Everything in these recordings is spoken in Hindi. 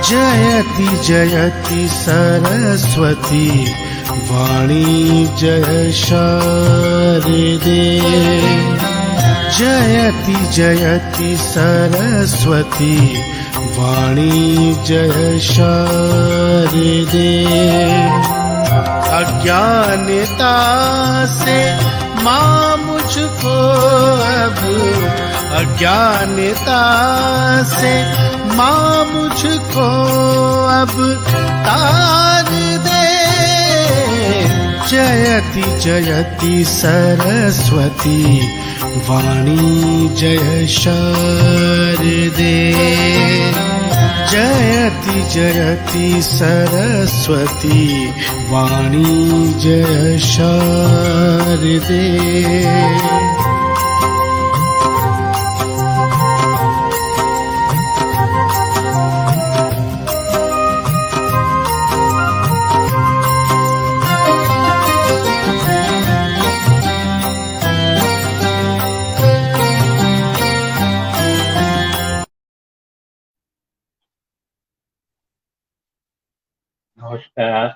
जयति जयति सरस्वती वाणी जय शारदे। जयति जयति सरस्वती वाणी जय शारदे। अज्ञानता से माँ मुझको अब, अज्ञानता से माँ मुझको अब तार दे। जयति जयति सरस्वती वाणी जय शारदे। जयति जयति सरस्वती वाणी जय शारदे। नमस्कार।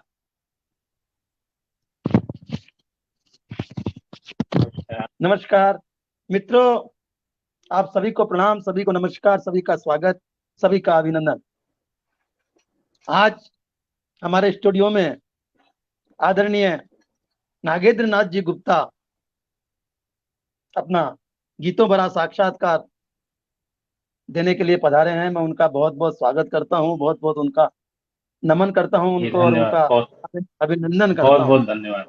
नमस्कार मित्रों, आप सभी को प्रणाम, सभी को नमस्कार, सभी का स्वागत, सभी का अभिनंदन। आज हमारे स्टूडियो में आदरणीय नागेंद्र नाथ जी गुप्ता अपना गीतों भरा साक्षात्कार देने के लिए पधारे हैं। मैं उनका बहुत बहुत स्वागत करता हूं, बहुत बहुत उनका नमन करता हूं उनको और उनका अभिनंदन करता हूं। बहुत बहुत धन्यवाद।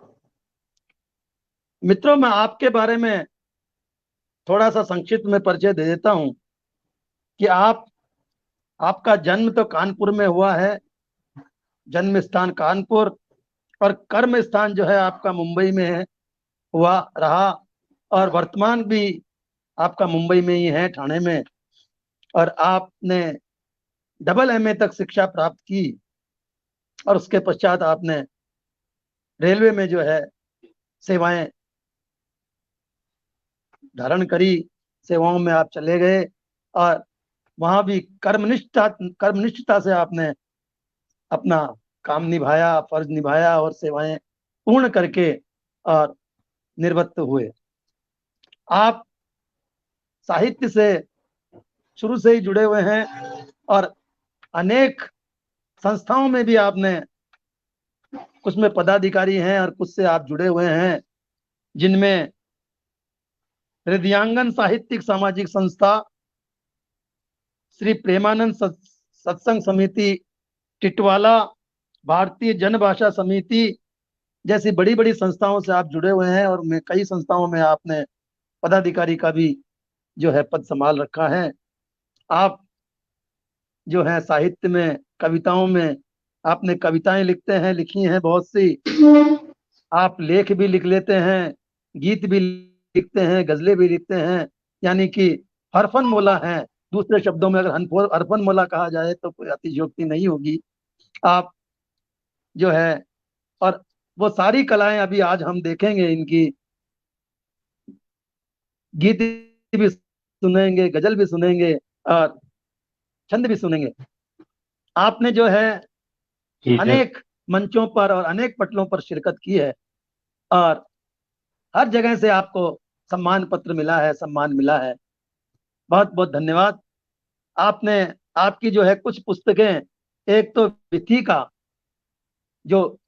मित्रों, मैं आपके बारे में थोड़ा सा संक्षिप्त में परिचय दे देता हूं कि आपका जन्म तो कानपुर में हुआ है, जन्म स्थान कानपुर, और कर्म स्थान जो है आपका मुंबई में है, हुआ रहा, और वर्तमान भी आपका मुंबई में ही है, ठाणे में। और आपने डबल एमए तक शिक्षा प्राप्त की और उसके पश्चात आपने रेलवे में जो है सेवाएं धारण करी, सेवाओं में आप चले गए और वहां भी कर्मनिष्ठता से आपने अपना काम निभाया, फर्ज निभाया और सेवाएं पूर्ण करके और निवृत्त हुए। आप साहित्य से शुरू से ही जुड़े हुए हैं और अनेक संस्थाओं में भी आपने, कुछ में पदाधिकारी हैं और कुछ से आप जुड़े हुए हैं, जिनमें हृदयांगन साहित्यिक सामाजिक संस्था, श्री प्रेमानंद सत्संग समिति टिटवाला, भारतीय जन भाषा समिति जैसी बड़ी बड़ी संस्थाओं से आप जुड़े हुए हैं। और कई संस्थाओं में आपने पदाधिकारी का भी जो है पद संभाल रखा है। आप जो है साहित्य में, कविताओं में आपने कविताएं लिखी हैं बहुत सी। आप लेख भी लिख लेते हैं, गीत भी लिखते हैं, गजलें भी लिखते हैं, यानी कि हरफन मौला हैं। दूसरे शब्दों में अगर हरफन मौला कहा जाए तो कोई अतिशयोक्ति नहीं होगी। आप जो है, और वो सारी कलाएं अभी आज हम देखेंगे, इनकी गीत भी सुनेंगे, गजल भी सुनेंगे और छंद भी सुनेंगे। आपने जो है अनेक मंचों पर और अनेक पटलों पर शिरकत की है और हर जगह से आपको सम्मान पत्र मिला है, सम्मान मिला है। बहुत बहुत धन्यवाद। आपकी जो है कुछ पुस्तकें, एक तो विथी का जो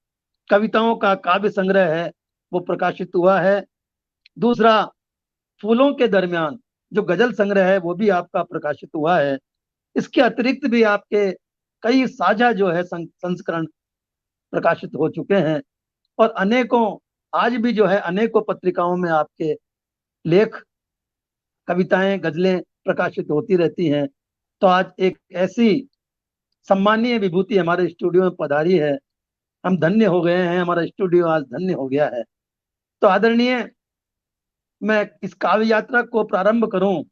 कविताओं का काव्य संग्रह है वो प्रकाशित हुआ है। दूसरा फूलों के दरमियान जो गजल संग्रह है वो भी आपका प्रकाशित हुआ है। इसके अतिरिक्त भी आपके कई साझा जो है संस्करण प्रकाशित हो चुके हैं और अनेकों, आज भी जो है अनेकों पत्रिकाओं में आपके लेख, कविताएं, गजलें प्रकाशित होती रहती हैं। तो आज एक ऐसी सम्मानीय विभूति हमारे स्टूडियो में पधारी है, हम धन्य हो गए हैं, हमारा स्टूडियो आज धन्य हो गया है। तो आदरणीय, मैं इस काव्य यात्रा को प्रारंभ करूं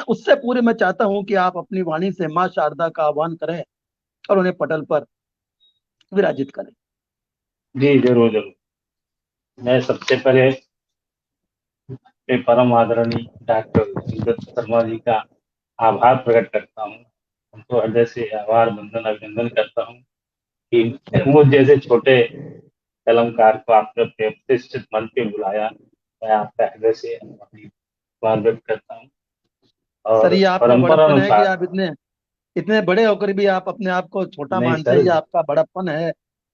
उससे पूर्व मैं चाहता हूं कि आप अपनी वाणी से मां शारदा का आह्वान करें और उन्हें पटल पर विराजित करें। जी जरूर जरूर। मैं सबसे पहले परम आदरणीय डॉक्टर सुब्रत शर्मा जी का आभार प्रकट करता हूँ उनको हृदय से आभार बंदन अभिनंदन करता हूँ कि मुझ जैसे छोटे कलमकार को आपने अपने प्रतिष्ठित मंच पे बुलाया। मैं आपका हृदय से आभार व्यक्त करता हूँ। सर और ये आपका परंपरा बड़प्पन है कि अनुसार, आप इतने इतने बड़े होकर भी आप अपने आप को छोटा नहीं मानते हैं, सर, ये आपका बड़प्पन है।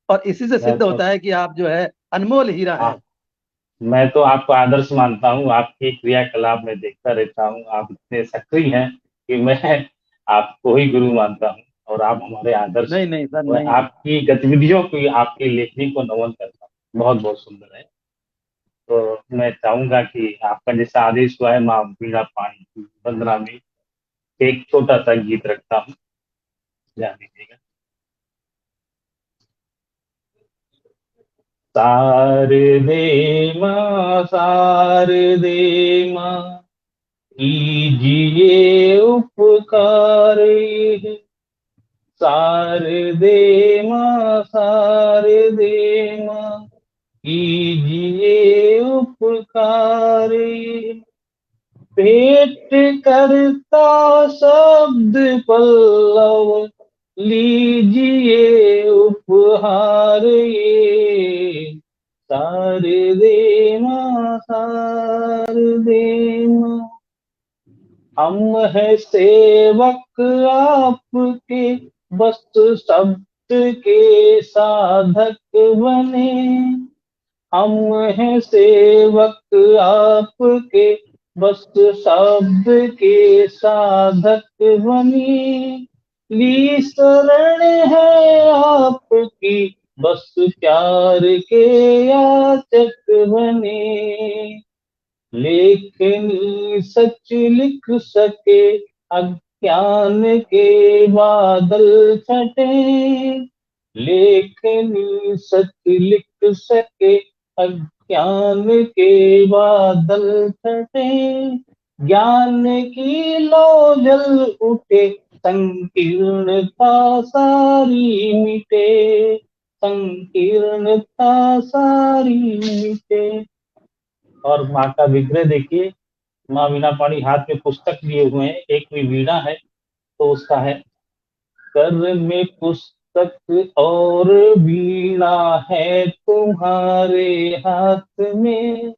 और इसी से मैं सिद्ध तो होता है कि आप जो है अनमोल हीरा आ, है। मैं तो आपको आदर्श मानता हूँ। आपके क्रियाकलाप में देखता रहता हूँ, आप इतने सक्रिय हैं कि मैं आपको ही गुरु मानता हूँ और आप हमारे आदर्श नहीं हैं। नहीं सर, मैं नहीं। आपकी गतिविधियों की, आपकी लेखनी को नमन करता हूँ, बहुत बहुत सुंदर है। तो मैं चाहूंगा कि आपका जैसा आदेश हुआ है, माँ वीणा पाणी की वंदना में एक छोटा सा गीत रखता हूँ, ध्यान दीजिएगा। शारदे माँ, शारदे माँ, कीजिए उपकार ये। शारदे माँ, शारदे माँ, कीजिए उपकार ये। भेंट करता शब्द पल्लव, लीजिए उपहार ये। शारदे माँ, शारदे माँ, हम है सेवक आपके, बस शब्द के साधक बने। हम हैं सेवक आपके, बस शब्द के साधक बने। ली शरण है आपकी, बस प्यार के याचक बने। लेखनी सच लिख सके, अज्ञान के बादल छटे। लेखनी सच लिख सके, अज्ञान के बादल छटे। ज्ञान की लौ जल उठे, संकीर्णता सारी मिटे। संकीर्णता सारी मिटे। और माँ का विग्रह देखिए, माँ वीणा पाणी हाथ में पुस्तक लिए हुए हैं, एक में वीणा है, तो उसका है, कर में पुस्तक और वीणा है तुम्हारे हाथ में।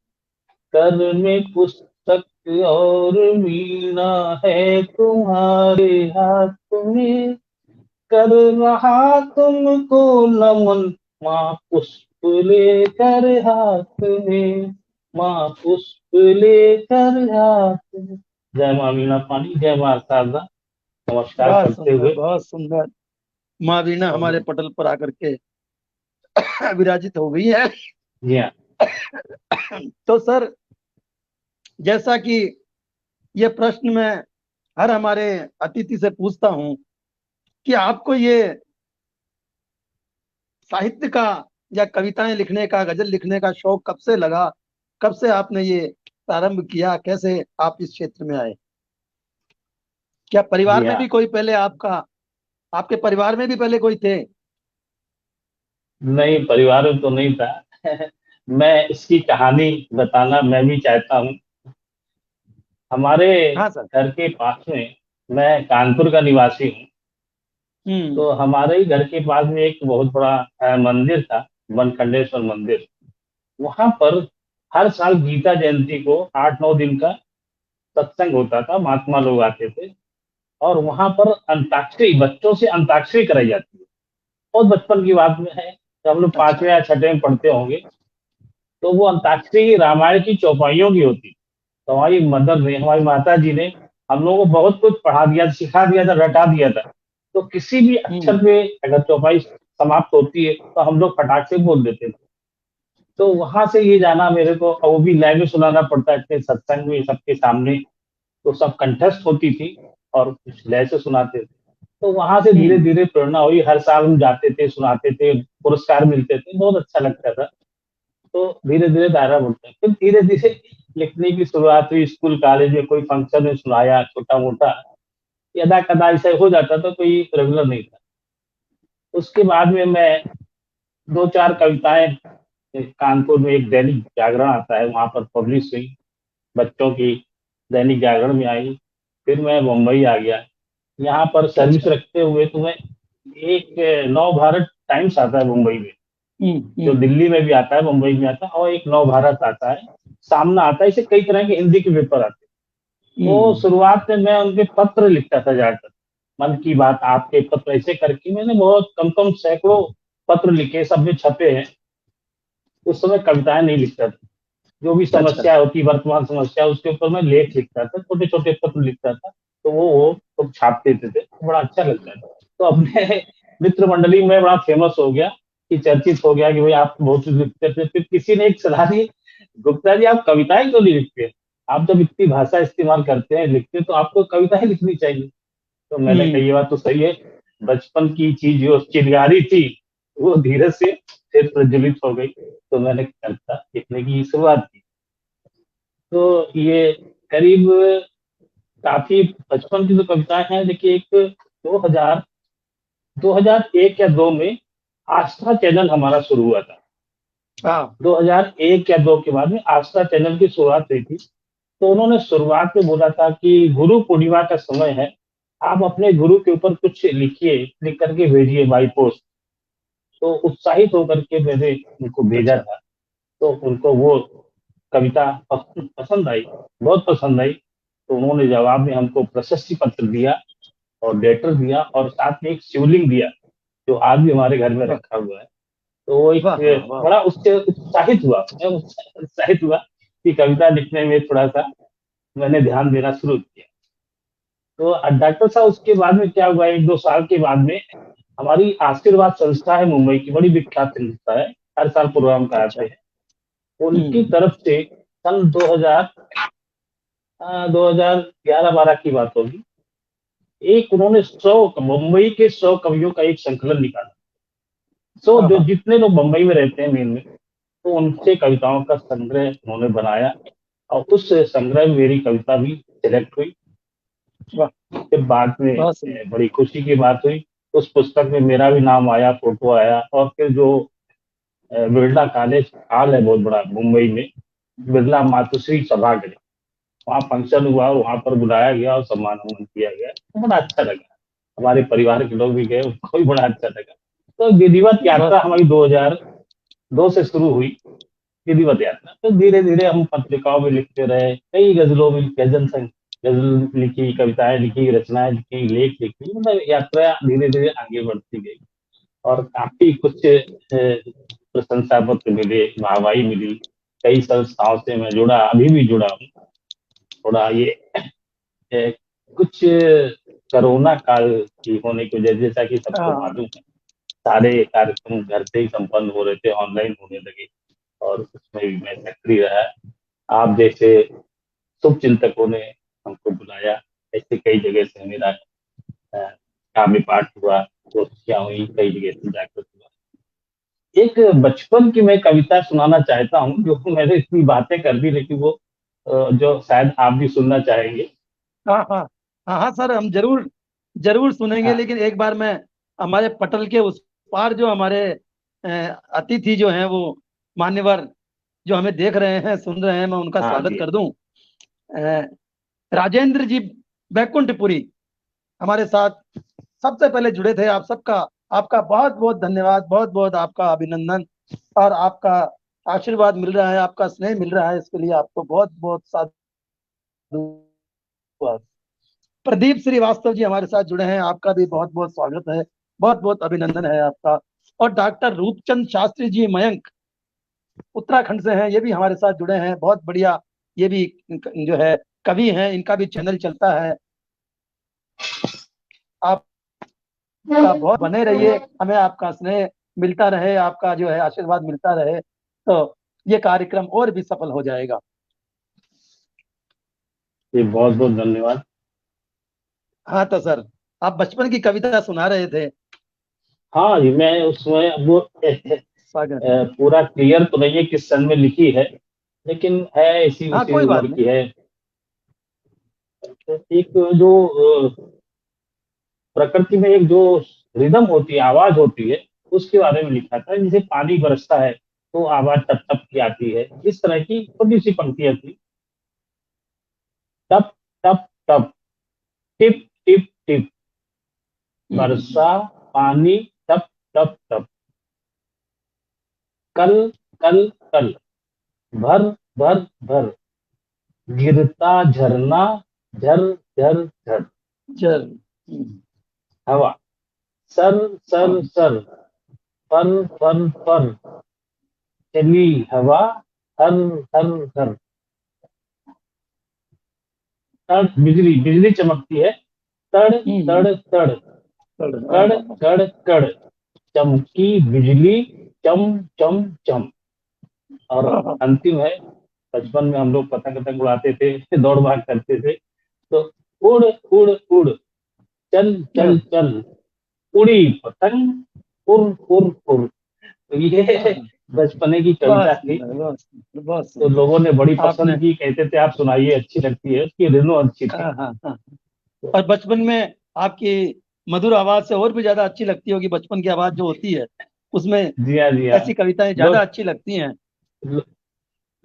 कर में पुस्तक और वीणा है तुम्हारे हाथ में। कर रहा तुमको नमन, माँ पुष्प लेकर हाथ में। माँ पुष्प लेकर हाथ में। जय माँ वीणा पाणी, जय माँ शारदा। नमस्कार बहुत करते सुंदर, हुए, बहुत सुंदर। माँ वीणा और हमारे पटल पर आकर के विराजित हो गई है। जी हाँ, तो सर, जैसा कि ये प्रश्न मैं हर हमारे अतिथि से पूछता हूँ कि आपको ये साहित्य का या कविताएं लिखने का, गजल लिखने का शौक कब से लगा? कब से आपने ये प्रारंभ किया? कैसे आप इस क्षेत्र में आए? क्या परिवार जी में हाँ। भी कोई पहले आपका, आपके परिवार में भी पहले कोई थे? नहीं, परिवार में तो नहीं था। मैं इसकी कहानी बताना मैं भी चाहता हूँ। हमारे हाँ सर। घर के पास में, मैं कानपुर का निवासी हूँ, हम्म। तो हमारे ही घर के पास में एक बहुत बड़ा मंदिर था, बनखंडेश्वर मंदिर। वहां पर हर साल गीता जयंती को 8-9 दिन का सत्संग होता था, महात्मा लोग आते थे। और वहां पर अंताक्षरी, बच्चों से अंताक्षरी कराई जाती है। बहुत बचपन की बात में है, जब हम लोग अच्छा। 5वें या 6वें में पढ़ते होंगे। तो वो अंताक्षरी रामायण की चौपाइयों की होती। तो हमारी मदर ने, हमारी माता जी ने हम लोगों को बहुत कुछ पढ़ा दिया, सिखा दिया था, रटा दिया था। तो किसी भी हम्म। अक्षर पे अगर चौपाई समाप्त होती है तो हम लोग फटाक से बोल देते थे। तो वहां से ये जाना मेरे को, और वो भी लाइव में सुनाना पड़ता है, इतने सत्संग में सबके सामने। तो सब कंठस्थ होती थी और कुछ लय से सुनाते थे। तो वहां से धीरे हम्म। धीरे प्रेरणा हुई, हर साल हम जाते थे, सुनाते थे, पुरस्कार मिलते थे, बहुत अच्छा लगता था। तो धीरे धीरे दायरा बढ़ता है, फिर धीरे धीरे लिखने की शुरुआत हुई। स्कूल कॉलेज में कोई फंक्शन में सुनाया, छोटा मोटा यदा कदा ऐसा हो जाता था, कोई रेगुलर नहीं था। उसके बाद में मैं दो चार कविताएं, कानपुर में एक दैनिक जागरण आता है, वहां पर पब्लिश हुई, बच्चों की दैनिक जागरण में आई। फिर मैं मुंबई आ गया। यहाँ पर सर्विस अच्छा। रखते हुए तुम्हें एक नव भारत टाइम्स आता है मुंबई में, जो हम्म। दिल्ली में भी आता है, मुंबई में आता है, और एक नव भारत आता है, सामना आता है। इसे कई तरह के हिंदी के पेपर आते हैं। तो हम्म। शुरुआत में मैं उनके पत्र लिखता था ज्यादातर, मन की बात, आपके पत्र, ऐसे करके मैंने बहुत कम कम सैकड़ों पत्र लिखे, सब में छपे हैं। उस समय कविताएं नहीं लिखता था, जो भी अच्छा। समस्या होती, वर्तमान समस्या, उसके ऊपर मैं लेख लिखता था, छोटे छोटे पत्र लिखता था। तो वो तो छाप देते थे, बड़ा अच्छा लगता था। तो अपने मित्र मंडली में बड़ा फेमस हो गया, कि चर्चित हो गया कि भाई आप बहुत कुछ लिखते थे। फिर किसी ने एक सलाह दी, गुप्ता जी आप कविताएं क्यों नहीं लिखते, आप जब इतनी भाषा इस्तेमाल करते हैं, लिखते हैं, तो आपको कविताएं लिखनी चाहिए। तो मैंने कहा ये हम्म। बात तो सही है। बचपन की चीज जो चिंगारी थी, वो धीरे से फिर प्रज्वलित हो गई। तो मैंने कविता लिखने की शुरुआत की। तो ये करीब, काफी बचपन की जो कविताएं हैं, देखिए एक 2000 2001 या 2 में आस्था चैनल हमारा शुरू हुआ था। हाँ। 2001 या 2 के बाद में आस्था चैनल की शुरुआत हुई थी। तो उन्होंने शुरुआत में बोला था कि गुरु पूर्णिमा का समय है, आप अपने गुरु के ऊपर कुछ लिखिए, लिख करके भेजिए बाई पोस्ट। तो उत्साहित होकर के मैंने उनको भेजा अच्छा। था। तो उनको वो कविता पसंद आई, बहुत पसंद आई। तो उन्होंने जवाब में हमको प्रशस्ति पत्र दिया, और लेटर दिया, और साथ में एक शिवलिंग दिया, जो आज भी हमारे घर में वाह रखा हुआ है। तो वो एक वाह वाह वाह। बड़ा उससे उत्साहित हुआ, मैं उत्साहित हुआ कि कविता लिखने में थोड़ा सा मैंने ध्यान देना शुरू किया। तो डॉक्टर साहब उसके बाद में क्या हुआ, 1-2 साल के बाद में हमारी आशीर्वाद संस्था है, मुंबई की बड़ी विख्यात संस्था है, हर साल प्रोग्राम कराते अच्छा। हैं। उनकी हम्म। तरफ से सन 2011-12 की बात होगी, एक उन्होंने 100, मुंबई के 100 कवियों का एक संकलन निकाला। सो हाँ जो हाँ। जितने लोग मुंबई में रहते हैं मेन में, तो उनसे कविताओं का संग्रह उन्होंने बनाया, और उस संग्रह में मेरी कविता भी सिलेक्ट हुई। वाह। फिर बाद में बहुत सुंदर। बड़ी खुशी की बात हुई, उस पुस्तक में मेरा भी नाम आया, फोटो आया। और फिर जो बिरला कॉलेज हॉल है बहुत बड़ा मुंबई में, बिरला मातुश्री सभागृह, वहाँ फंक्शन हुआ, और वहाँ पर बुलाया गया और सम्मान वम्मान किया गया, तो बड़ा अच्छा लगा। हमारे परिवार के लोग भी गए, उनको भी बड़ा अच्छा लगा। तो विधिवत बहुत यात्रा सुंदर। हमारी 2002 से शुरू हुई, विधिवत यात्रा। तो धीरे धीरे हम पत्रिकाओं में लिखते रहे, कई गजलों में गजल लिखी, कविताएं लिखी, रचनाएं लिखी, लेख लिखी, मतलब यात्रा धीरे धीरे आगे बढ़ती गई। और काफी कुछ प्रशंसा पत्र मिले, वाहवाही मिली। कई संस्थाओं से मैं जुड़ा, अभी भी जुड़ा हूँ। थोड़ा ये कुछ कोरोना काल की होने की वजह, जैसा कि सबको हाँ। मालूम है, सारे कार्यक्रम घर से ही संपन्न हो रहे थे, ऑनलाइन होने लगे, और उसमें भी मैं सक्रिय रहा। आप जैसे शुभ चिंतकों ने हमको बुलाया, ऐसे कई जगह से मेरा काव्य पाठ हुआ, गोष्ठियां हुई, कई जगह से जाकर हुआ। एक बचपन की मैं कविता सुनाना चाहता हूँ, जो मैंने इतनी बातें कर दी, लेकिन वो जो शायद आप भी सुनना चाहेंगे। हाँ हाँ। हाँ हाँ सर, हम जरूर जरूर सुनेंगे, हाँ लेकिन एक बार मैं हमारे पटल के उस पार जो हमारे अतिथि जो हैं वो मान्यवर जो हमें देख रहे हैं सुन रहे हैं, मैं उनका हाँ स्वागत जी। कर दूं। राजेंद्र जी बैकुंठपुरी हमारे साथ सबसे पहले जुड़े थे। आप सबका, आपका बहुत बहुत धन्यवाद, बहुत बहुत आपका अभिनंदन, और आपका आशीर्वाद मिल रहा है, आपका स्नेह मिल रहा है, इसके लिए आपको बहुत बहुत साधुवाद। प्रदीप श्रीवास्तव जी हमारे साथ जुड़े हैं, आपका भी बहुत बहुत स्वागत है, बहुत बहुत अभिनंदन है आपका। और डॉक्टर रूपचंद शास्त्री जी मयंक उत्तराखंड से हैं, ये भी हमारे साथ जुड़े हैं, बहुत बढ़िया। ये भी जो है कवि हैं, इनका भी चैनल चलता है। आपका बहुत बने रहिए, हमें आपका स्नेह मिलता रहे, आपका जो है आशीर्वाद मिलता रहे, तो ये कार्यक्रम और भी सफल हो जाएगा। ये बहुत बहुत धन्यवाद। हाँ तो सर, आप बचपन की कविता सुना रहे थे। हाँ जी, मैं उसमें वो स्वागत। पूरा क्लियर तो नहीं है किस सन में लिखी है, लेकिन है इसी हाँ उसी कोई बात उम्र नहीं। की है। एक जो प्रकृति में एक जो रिदम होती है, आवाज होती है, उसके बारे में लिखा था। जैसे पानी बरसता है तो आवाज टप टप की आती है, इस तरह की छोटी सी पंक्तियां थी। टप टप टप, टिप टिप टिप, बरसा पानी टप टप टप, कल कल कल, भर भर भर, गिरता झरना, झर झर झर, चल। हवा, सर सर हाँ। सर, फर फर फर, चली हवा, हर हर हर, तड़ बिजली बिजली चमकती है, तड़ तड़ तड़, कड़ कड़ कड़, चमकी बिजली, चम चम चम। और अंतिम है, बचपन में हम लोग पतंग पतंग उड़ाते थे, दौड़ भाग करते थे, तो उड़ उड़ उड़, चल चल चल, उड़ी पतंग, उड़ उड़ उड़। तो ये बचपने की बहुत कविता थी, सुंदर, बहुत सुंदर, बहुत तो सुंदर। लोगों ने बड़ी आपने, पसंद की, कहते थे आप सुनाइए, अच्छी लगती है, उसकी रिनो अच्छी थी। हाँ हाँ हाँ। और बचपन में आपकी मधुर आवाज से और भी ज्यादा अच्छी लगती होगी, बचपन की आवाज जो होती है उसमें जी हाँ जी हाँ। ऐसी कविताएं ज्यादा लोग अच्छी लगती हैं। लो,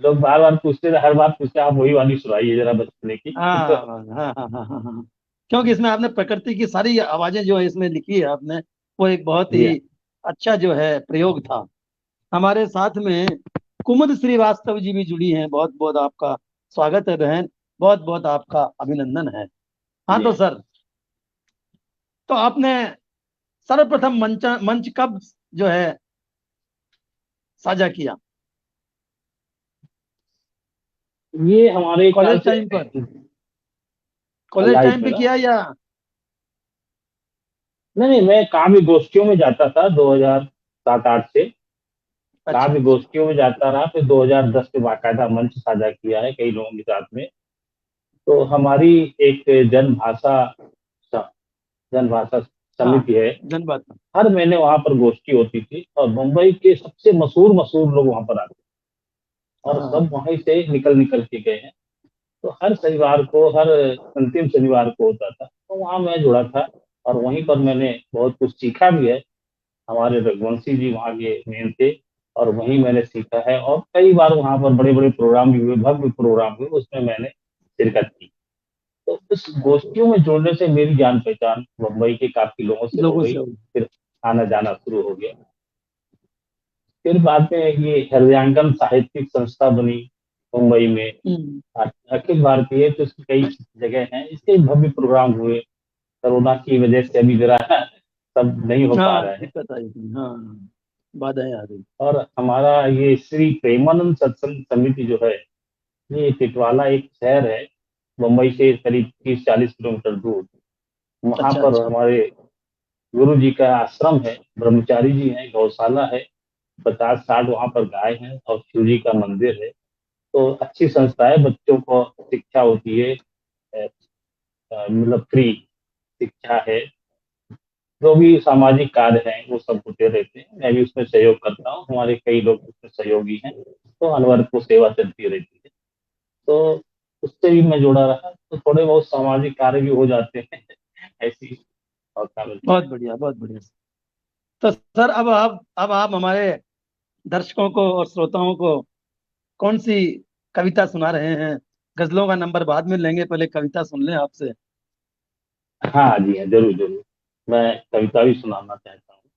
लोग बार बार पूछते थे, हर बार पूछते आप वही वाली सुनाइए जरा बचपने की। हाँ तो हाँ हाँ हाँ हाँ हाँ हाँ। क्योंकि इसमें आपने प्रकृति की सारी आवाजें जो है इसमें लिखी है आपने, वो एक बहुत जी ही हाँ। अच्छा जो है प्रयोग था। हमारे साथ में कुमुद श्रीवास्तव जी भी जुड़ी हैं, बहुत बहुत आपका स्वागत है बहन, बहुत बहुत आपका अभिनंदन है। हाँ जी तो हाँ। सर, तो आपने सर्वप्रथम मंच मंच कब जो है साझा किया? ये हमारे ख्याल कॉलेज से टाइम पर, कॉलेज लाइफ टाइम में पे ना, किया या? नहीं नहीं, मैं काव्य गोष्ठियों में जाता था 2007-8 से, अच्छा काव्य अच्छा। गोष्ठियों में जाता रहा, फिर 2010 में बाकायदा मंच साझा किया है कई लोगों के साथ में। तो हमारी एक जनभाषा जनभाषा हाँ, समिति है, धन्यवाद। हर महीने वहां पर गोष्ठी होती थी, और मुंबई के सबसे मशहूर मशहूर लोग वहां पर आते, और हाँ सब वहीं से निकल निकल के गए हैं। तो हर शनिवार को, हर अंतिम शनिवार को होता था, तो वहां मैं जुड़ा था, और वहीं पर मैंने बहुत कुछ सीखा भी है। हमारे रघुवंशी जी वहाँ के मेन थे, और वहीं मैंने सीखा है, और कई बार वहां पर बड़े बड़े प्रोग्राम भी हुए, भव्य प्रोग्राम हुए, उसमें मैंने शिरकत की। तो उस गोष्ठियों में जुड़ने से मेरी जान पहचान मुंबई के काफी लोगों से हो लोगों गई, से। फिर आना जाना शुरू हो गया। फिर बाद में ये हृदयांकन साहित्यिक संस्था बनी मुंबई में, हम्म। अखिल भारतीय, तो इसकी कई जगह हैं, इसके भव्य प्रोग्राम हुए। कोरोना की वजह से अभी जरा सब नहीं हो पा हाँ, रहा है। दिक्कत आई थी, हाँ, बाधाएं आ गई। और हमारा ये श्री प्रेमानंद सत्संग समिति जो है, ये टिटवाला एक शहर है, मुंबई से करीब 30-40 किलोमीटर दूर। वहां अच्छा पर अच्छा। हमारे गुरु जी का आश्रम है, ब्रह्मचारी जी हैं, गौशाला है, 50-60 वहां पर गाय हैं, और शिव जी का मंदिर है। तो अच्छी संस्था है, बच्चों को शिक्षा होती है, मतलब फ्री शिक्षा है। जो भी सामाजिक कार्य हैं वो सब होते रहते हैं, मैं भी उसमें सहयोग करता हूँ, हमारे कई लोग उसमें सहयोगी हैं, तो अनवरत को सेवा चलती रहती है। तो उससे भी मैं जुड़ा रहा, तो थोड़े बहुत सामाजिक कार्य भी हो जाते हैं ऐसी मौका मिलता बहुत है। बढ़िया, बहुत बढ़िया। तो सर, अब आप हमारे दर्शकों को और श्रोताओं को कौन सी कविता सुना रहे हैं? गजलों का नंबर बाद में लेंगे, पहले कविता सुन लें आपसे। हाँ जी हाँ, जरूर जरूर, मैं कविता भी सुनाना चाहता हूँ।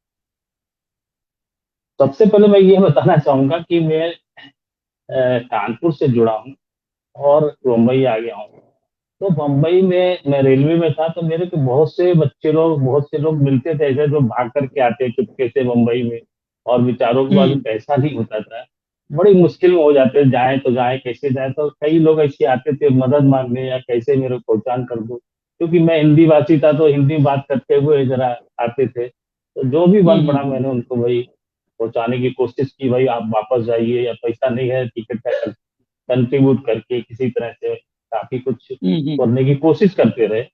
सबसे पहले मैं ये बताना चाहूंगा कि मैं कानपुर से जुड़ा हूँ, और मुंबई आ गया हूँ। तो मुंबई में मैं रेलवे में था, तो मेरे को बहुत से बच्चे लोग, बहुत से लोग मिलते थे ऐसे, जो भाग करके आते चुपके से मुंबई में, और बेचारों के पास हम्म। पैसा नहीं होता था, बड़ी मुश्किल में हो जाते, जाए तो जाए कैसे जाए। तो कई लोग ऐसे आते थे मदद मांगने, या कैसे मेरे को पहचान कर दो, क्योंकि मैं हिंदी भाषी था, तो हिंदी बात करते हुए जरा आते थे। तो जो भी बन पड़ा, मैंने उनको भाई पहुंचाने की कोशिश की, भाई आप वापस जाइए, या पैसा नहीं है टिकट का, कंट्रीब्यूट करके किसी तरह से काफी कुछ हम्म। करने की कोशिश करते रहे।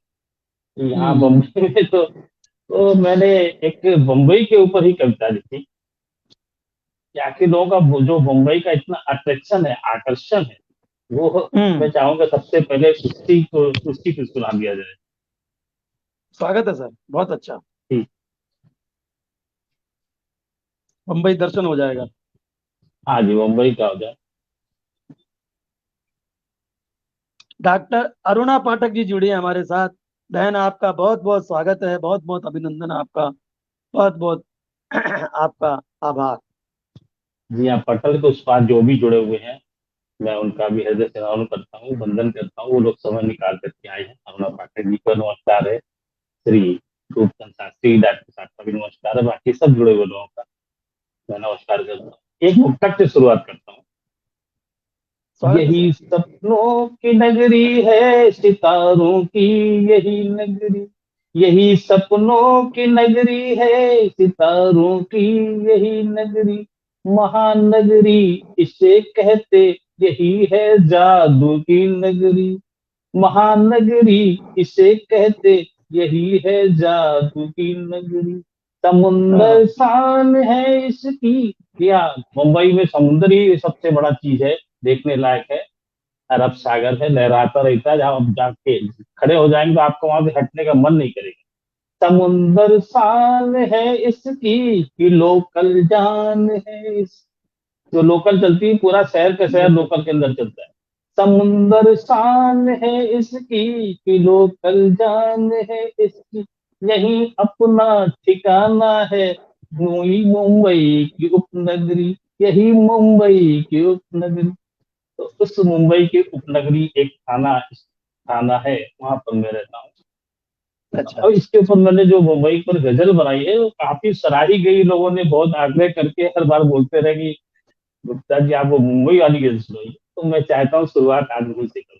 यहाँ हम्म। बम्बई में तो मैंने एक बम्बई के ऊपर ही कविता लिखी, कि आखिर लोगों का जो मुंबई का इतना अट्रैक्शन है, आकर्षण है, वो मैं हम्म। चाहूंगा सबसे पहले उसी को सुना दिया जाए। स्वागत है सर, बहुत अच्छा। ठीक। मुंबई दर्शन हो जाएगा। हाँ जी, मुंबई का हो जाए। डॉक्टर अरुणा पाठक जी जुड़ी है हमारे साथ। बहन आपका बहुत बहुत स्वागत है, बहुत बहुत अभिनंदन आपका, बहुत बहुत आपका आभार। जी हाँ, पटल के उस पार जो भी जुड़े हुए हैं, मैं उनका भी हृदय से नमन करता हूँ, वंदन करता हूँ। वो लोग समय निकाल करके आए हैं। अरुणा पाठक जी को नमस्कार है, श्री रूपचंद शास्त्री डॉक्टर साहब का भी नमस्कार है, बाकी सब जुड़े हुए लोगों का मैं नमस्कार करता हूँ। एक मुक्तक से शुरुआत करता हूँ। स्वागत है यही सर। सपनों की नगरी है, सितारों की यही नगरी। यही सपनों की नगरी है, सितारों की यही नगरी। महानगरी इसे कहते, यही है जादू की नगरी। महानगरी इसे कहते, यही है जादू की नगरी। हाँ, समुंदर शान है इसकी। या मुंबई में समुंदर ही सबसे बड़ा चीज है, देखने लायक है। अरब सागर है, लहराता रहता है, जहां आप जाके खड़े हो जाएंगे तो आपको वहां से हटने का मन नहीं करेगा। समुंदर शान है इसकी कि लोकल जान है इस। जो लोकल चलती है, पूरा शहर का शहर बिल्कुल। लोकल के अंदर चलता है। समुंदर शान है इसकी कि लोकल जान है इसकी। यही अपना ठिकाना है, वही मुंबई की उपनगरी। यही मुंबई की उपनगरी। तो उस मुंबई की उपनगरी एक थाना है, वहां पर मैं रहता हूँ। अच्छा। और इसके ऊपर मैंने जो मुंबई पर गजल बनाई है, वो काफी सराही गई। लोगों ने बहुत आग्रह करके हर बार बोलते रहे कि गुप्ता जी आप वो मुंबई वाली गजल सुनाइए। तो मैं चाहता हूँ शुरुआत आज वहीं से करूँ।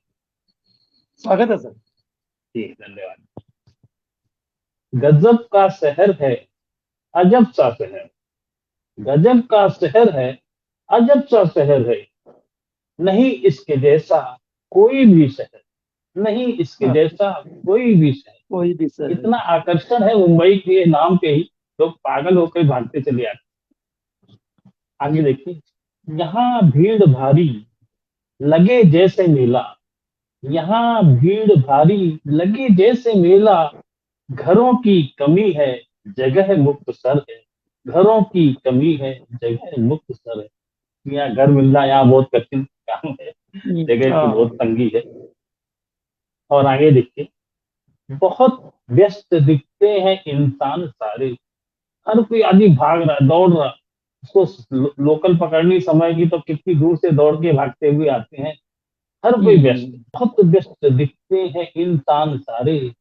स्वागत है सर। जी धन्यवाद। गजब का शहर है, अजब सा शहर। गजब का शहर है, अजब सा शहर है। नहीं इसके जैसा कोई भी शहर। नहीं इसके हाँ, जैसा कोई भी शहर। कोई भी सर है। इतना आकर्षण है मुंबई के नाम पे ही, लोग पागल होकर भागते चले आते। आगे देखिए। यहाँ भीड़ भारी, लगे जैसे मेला। यहाँ भीड़ भारी, लगे जैसे मेला। घरों की कमी है, जगह मुक्त सर है। घरों की कमी है, जगह मुक्त सर है। यहाँ घर मिलना यहाँ बहुत कठिन काम है, जगह की बहुत हाँ। तंगी है। और आगे देखिए। बहुत व्यस्त दिखते हैं इंसान सारे। हर कोई आदमी भाग रहा है, दौड़ रहा है। उसको लोकल पकड़नी समय की तो कितनी दूर से दौड़ के भागते हुए आते हैं। हर कोई व्यस्त, हम्म। बहुत व्यस्त दिखते हैं इंसान सारे।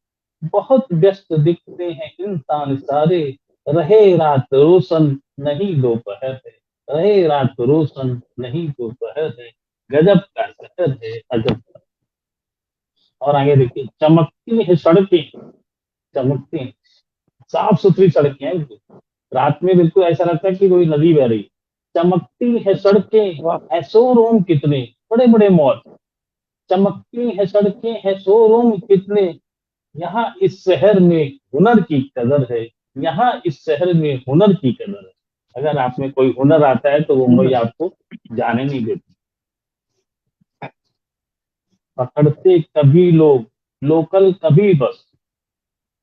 बहुत व्यस्त दिखते हैं इंसान सारे। रहे रात रोशन नहीं दोपहर है। रहे रात रोशन नहीं दोपहर है। गजब का शहर है, अजब का। और आगे देखिए। चमकती है सड़कें, चमकती हैं, साफ सुथरी सड़कें हैं बिल्कुल। रात में बिल्कुल ऐसा लगता है कि कोई नदी बह रही है। चमकती है अच्छा। सड़कें, वाह। है शोरूम कितने, बड़े बड़े मॉल। चमकती है सड़कें, है शोरूम कितने। यहाँ इस शहर में हुनर की कदर है। यहाँ इस शहर में हुनर की कदर है। अगर आप में कोई हुनर आता है तो मुंबई आपको जाने नहीं देती। पकड़ते कभी लोग लोकल, कभी बस।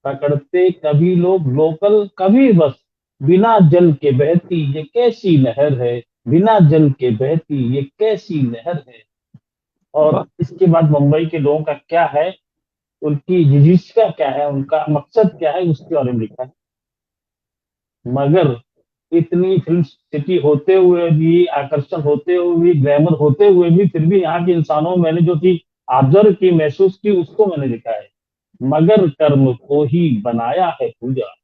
पकड़ते कभी लोग लोकल, कभी बस। बिना जल के बहती ये कैसी नहर है। बिना जल के बहती ये कैसी नहर है। और वाह। इसके बाद मुंबई के लोगों का क्या है, उनकी जिजीविका क्या है, उनका मकसद क्या है, उसके बारे में लिखा है। मगर इतनी फिल्म सिटी होते हुए भी, आकर्षण होते हुए भी, ग्लैमर होते हुए भी, फिर भी यहाँ के इंसानों में मैंने जो चीज ऑब्जर्व की, महसूस की, उसको मैंने लिखा है। मगर कर्म को ही बनाया है पूजा।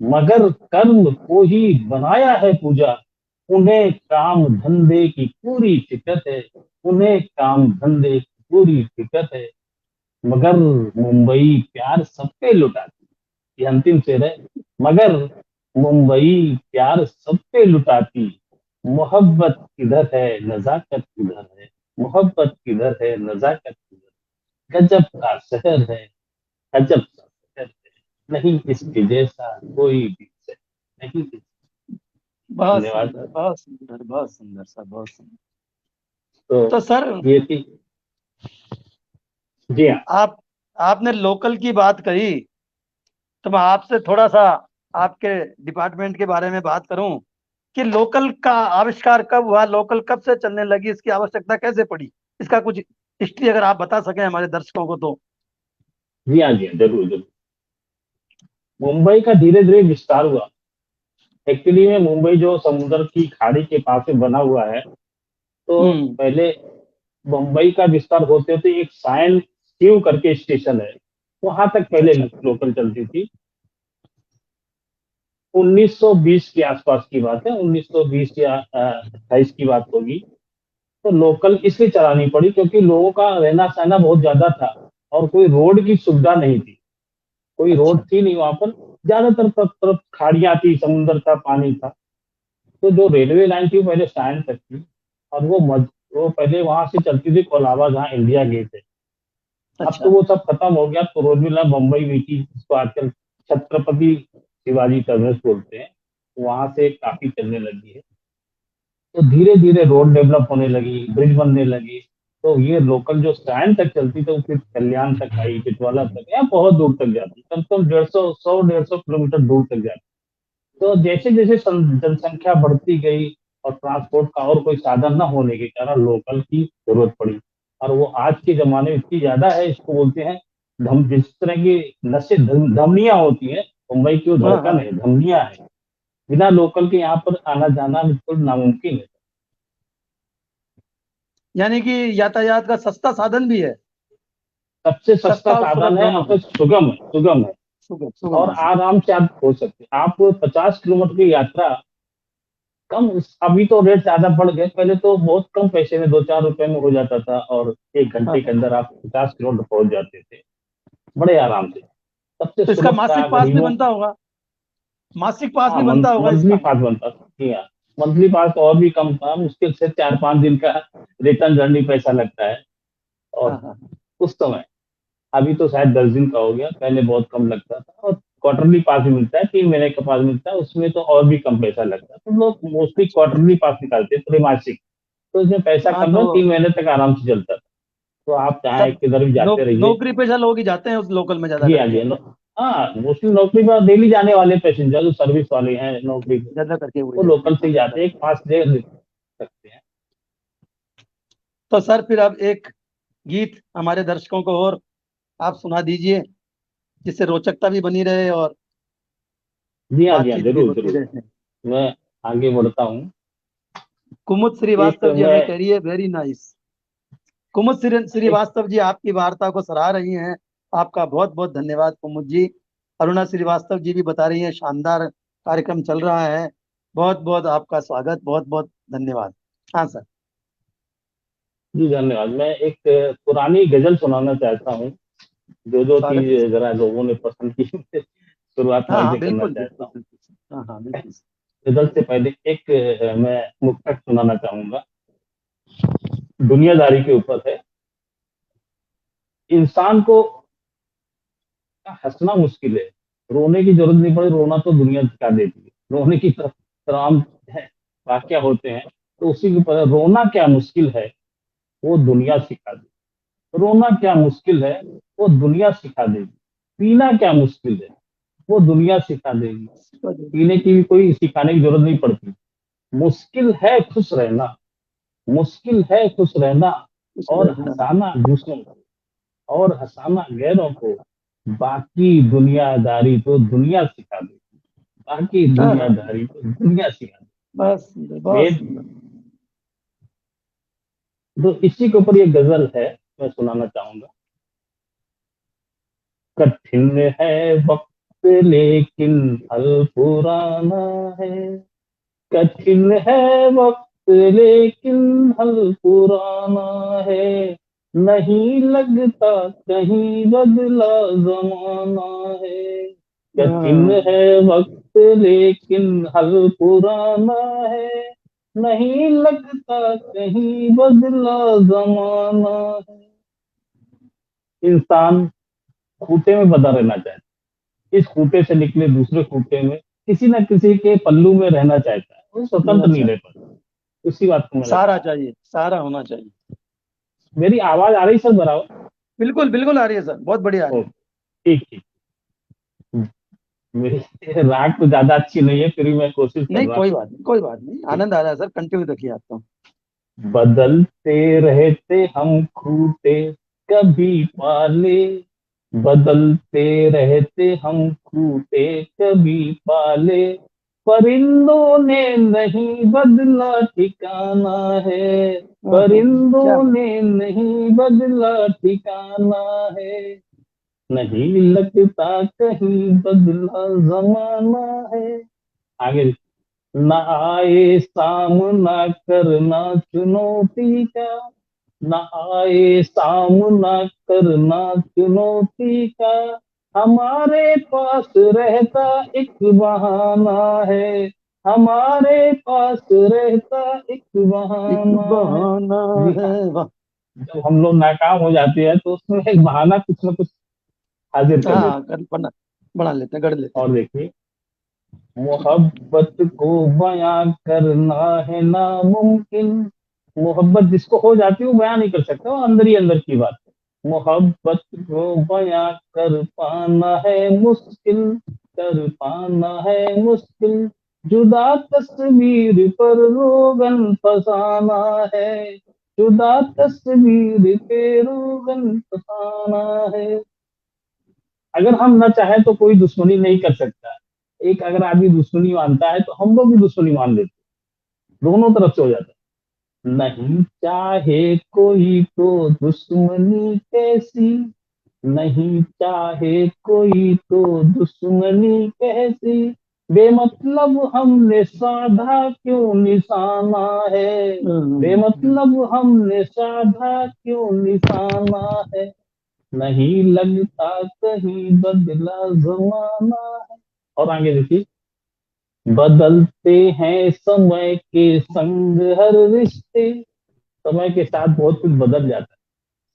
मगर कर्म को ही बनाया है पूजा। उन्हें काम धंधे की पूरी फिक्र है। उन्हें काम धंधे की पूरी फिक्र है। मगर मुंबई प्यार सब पे लुटाती। ये अंतिम शेर है। मगर मुंबई प्यार सब पे लुटाती। मोहब्बत किधर है, नजाकत किधर है। मोहब्बत किधर है, नजाकत किधर। गजब का शहर है, गजब का शहर है। नहीं इसके जैसा कोई भी शहर नहीं। बहुत धन्यवाद। सुंदर, बहुत सुंदर, बहुत सुंदर सर, बहुत सुंदर। तो तो सर, ये थी। जी हाँ। आप आपने लोकल की बात कही, तो मैं आपसे थोड़ा सा आपके डिपार्टमेंट के बारे में बात करूं कि लोकल का आविष्कार कब हुआ, लोकल कब से चलने लगी, इसकी आवश्यकता कैसे पड़ी, इसका कुछ हिस्ट्री अगर आप बता सकें हमारे दर्शकों को तो। जी हाँ, जी हाँ, जरूर जरूर। मुंबई का धीरे धीरे विस्तार हुआ। एक्चुअली में मुंबई जो समुद्र की खाड़ी के पास में बना हुआ है, तो हम्म। पहले मुंबई का विस्तार होते होते एक सायन शिव करके स्टेशन है, वहां तक पहले अच्छा। लोकल चलती थी। 1920 के आसपास की बात है, 1920 या 28 की बात होगी। तो लोकल इसलिए चलानी पड़ी क्योंकि लोगों का रहना सहना बहुत ज्यादा था और कोई रोड की सुविधा नहीं थी। कोई रोड अच्छा। थी नहीं वहां पर। ज्यादातर तरफ खाड़ियां थी, समुद्र था, पानी था। तो जो रेलवे लाइन थी वो पहले सायन तक थी। और वो पहले वहां से चलती थी कोलाबा, जहाँ इंडिया गेट है। अब तो अच्छा। वो सब खत्म हो गया, तो रोडमिला मुंबई वीटी, जिसको आजकल छत्रपति शिवाजी टर्मिनस बोलते हैं, वहां से काफी चलने लगी है। तो धीरे धीरे रोड डेवलप होने लगी, ब्रिज बनने लगी। तो ये लोकल जो सायन तक चलती थी वो फिर कल्याण तक आई, टिटवाला तक, या बहुत दूर तक जाती, कम से कम 150 दूर तक जाती। तो जैसे जैसे जनसंख्या बढ़ती गई और ट्रांसपोर्ट का और कोई साधन न होने के कारण लोकल की जरूरत पड़ी। और वो आज के जमाने में इतनी ज्यादा है, इसको बोलते हैं धम, जिस तरह की नशे धमनियां होती है, मुंबई की वो हाँ धड़कन हाँ। है, धमनियां है। बिना लोकल के यहाँ पर आना जाना बिल्कुल नामुमकिन है। यानी कि यातायात का सस्ता साधन भी है। सबसे सस्ता सस्ता और साधन सुलभ है दोनों और है। फिर सुगम है, सुगम है। सुगम और है सर। आराम से आप हो सकते हैं। आप 50 किलोमीटर की यात्रा कम, अभी तो रेट ज्यादा बढ़ गए, पहले तो बहुत कम पैसे में 2-4 रुपए में हो जाता था, और एक हाँ घंटे के हाँ। अंदर आप 50 किलोमीटर पहुंच जाते थे, बड़े आराम से। सबसे तो इसका सुलभ था मासिक पास भी गरीबों। बनता होगा। मासिक पास हाँ, भी बनता होगा मंथली इसका। पास बनता था जी हाँ। मंथली पास तो और भी कम था, मुश्किल से 4-5 दिन का रिटर्न जर्नी पैसा लगता है। हाँ और हाँ हाँ। उस समय, अभी तो शायद 10 दिन का हो गया, पहले बहुत कम लगता था। और क्वार्टरली पास भी मिलता है, 3 महीने का पास मिलता है, उसमें तो और भी कम पैसा लगता है। तो लोग मोस्टली अच्छा। क्वार्टरली पास निकालते हैं, त्रैमासिक। तो इसमें पैसा हाँ कम तो है, 3 महीने तक आराम से चलता था। तो आप चाहे सब किधर भी जाते रहिए। नौकरी पेशा लोग ही जाते हैं उस लोकल में ज्यादा जी हाँ, जी करके। हाँ, हाँ, मोस्टली नौकरी पर डेली जाने वाले पैसेंजर जो सर्विस वाले हैं नौकरी पे, ज्यादा करके वही वो रहते हैं, लोकल से हाँ ही ज्यादा जाते हैं, एक करके। पास ले सकते हैं। तो सर फिर अब एक गीत हमारे दर्शकों को और आप सुना दीजिए, जिससे रोचकता भी बनी रहे और जी हाँ, जी हाँ, बातचीत भी जरूर होती जरूर। रहे। मैं आगे बढ़ता हूँ। कुमुद एक श्रीवास्तव जी मैं हमें कह रही है वेरी नाइस। कुमुद एक श्रीवास्तव जी आपकी वार्ता को सराह रही हैं। आपका बहुत बहुत धन्यवाद कुमुद जी। अरुणा श्रीवास्तव जी भी बता रही हैं शानदार कार्यक्रम चल रहा है। बहुत बहुत आपका स्वागत, बहुत बहुत धन्यवाद। हाँ सर। जी धन्यवाद। मैं एक पुरानी गजल सुनाना चाहता हूँ। जो जो स्वागत है चीज सर। जरा लोगों ने पसंद की, शुरुआत हाँ वहीं हाँ से करना बिल्कुल चाहता बिल्कुल हूँ। बिल्कुल सर। हाँ हाँ बिल्कुल सर। गजल से पहले एक मैं मुक्तक सुनाना चाहूंगा, दुनियादारी के ऊपर है। इंसान को हंसना मुश्किल है, रोने की जरूरत नहीं पड़े, रोना तो दुनिया सिखा देती है। रोने की तमाम वाक्य होते हैं, तो उसी के ऊपर रोना क्या मुश्किल है, वो दुनिया सिखा देगी। रोना क्या मुश्किल है, वो दुनिया सिखा देगी। पीना क्या मुश्किल है, वो दुनिया सिखा देगी। पीने की भी कोई सिखाने की जरूरत नहीं पड़ती। मुश्किल है खुश रहना, मुश्किल है खुश रहना, खुश और रहना। हंसाना दूसरों को, और हंसाना गैरों को। बाकी दुनियादारी तो दुनिया सिखा देगी। बाकी हाँ हाँ। दुनियादारी तो दुनिया सिखा बस सुंदर, बहुत देगी। सुंदर। तो इसी के ऊपर ये गजल है, मैं सुनाना चाहूंगा। कठिन है वक्त लेकिन हल पुराना है। कठिन है वक्त लेकिन हल पुराना है। नहीं लगता कहीं बदला जमाना है। कठिन हाँ। है वक्त लेकिन हल पुराना है। नहीं लगता कहीं बदला जमाना है। इंसान खूंटे में बंधा रहना चाहता है, इस खूंटे से निकले दूसरे खूंटे में, किसी न किसी के पल्लू में रहना चाहता है, वो होना स्वतंत्र नहीं रह चाहिए। पाता। उसी बात को मैंने सारा कहा। चाहिए, सारा होना चाहिए। मेरी आवाज आ रही सर बराबर? बिल्कुल बिल्कुल आ रही है सर, बहुत बढ़िया आ रही ओ, है। ठीक ठीक। मेरी राग तो ज्यादा अच्छी नहीं है, फिर भी मैं कोशिश कर नहीं रहा कोई था। बात नहीं, कोई बात नहीं, ठीक। आनंद आ रहा है सर, कंटिन्यू रखिए आप तो। बदलते रहते हम खूंटे, कभी पाले, बदलते रहते हम खूंटे कभी पाले, परिंदों ने नहीं बदला ठिकाना है, क्या परिंदों बात। ने नहीं बदला ठिकाना है, नहीं लगता कहीं बदला जमाना है। आगे, न आए सामना करना चुनौती का, न आए सामना करना चुनौती का, हमारे पास रहता एक बहाना है, हमारे पास रहता एक एक बहाना है। बहाना जी है। हाँ, वाह। जब हम लोग नाकाम हो जाते हैं तो उसमें एक बहाना कुछ ना कुछ हाजिर कर हाँ, देते बना लेते हैं, गढ़ लेते हैं। हैं। और देखिए, मोहब्बत को बयां करना है नामुमकिन, मोहब्बत जिसको हो जाती है वो बयां नहीं कर सकता, वो अंदर ही अंदर की बात है। मोहब्बत को बयां कर पाना है मुश्किल, कर पाना है मुश्किल, जुदा तस्वीर पर रोगन फसाना है, जुदा तस्वीर पे रोगन फसाना है। अगर हम ना चाहे तो कोई दुश्मनी नहीं कर सकता। एक अगर आदमी दुश्मनी मानता है तो हम लोग भी दुश्मनी मान लेते हैं। दोनों तरफ से हो जाता है। नहीं चाहे कोई तो दुश्मनी कैसी, नहीं चाहे कोई तो दुश्मनी कैसी, बेमतलब हमने साधा क्यों निशाना है, बेमतलब हमने साधा क्यों निशाना है, नहीं लगता कहीं बदला जमाना है। और आगे देखिए, बदलते हैं समय के संग हर रिश्ते, समय के साथ बहुत कुछ बदल जाता है,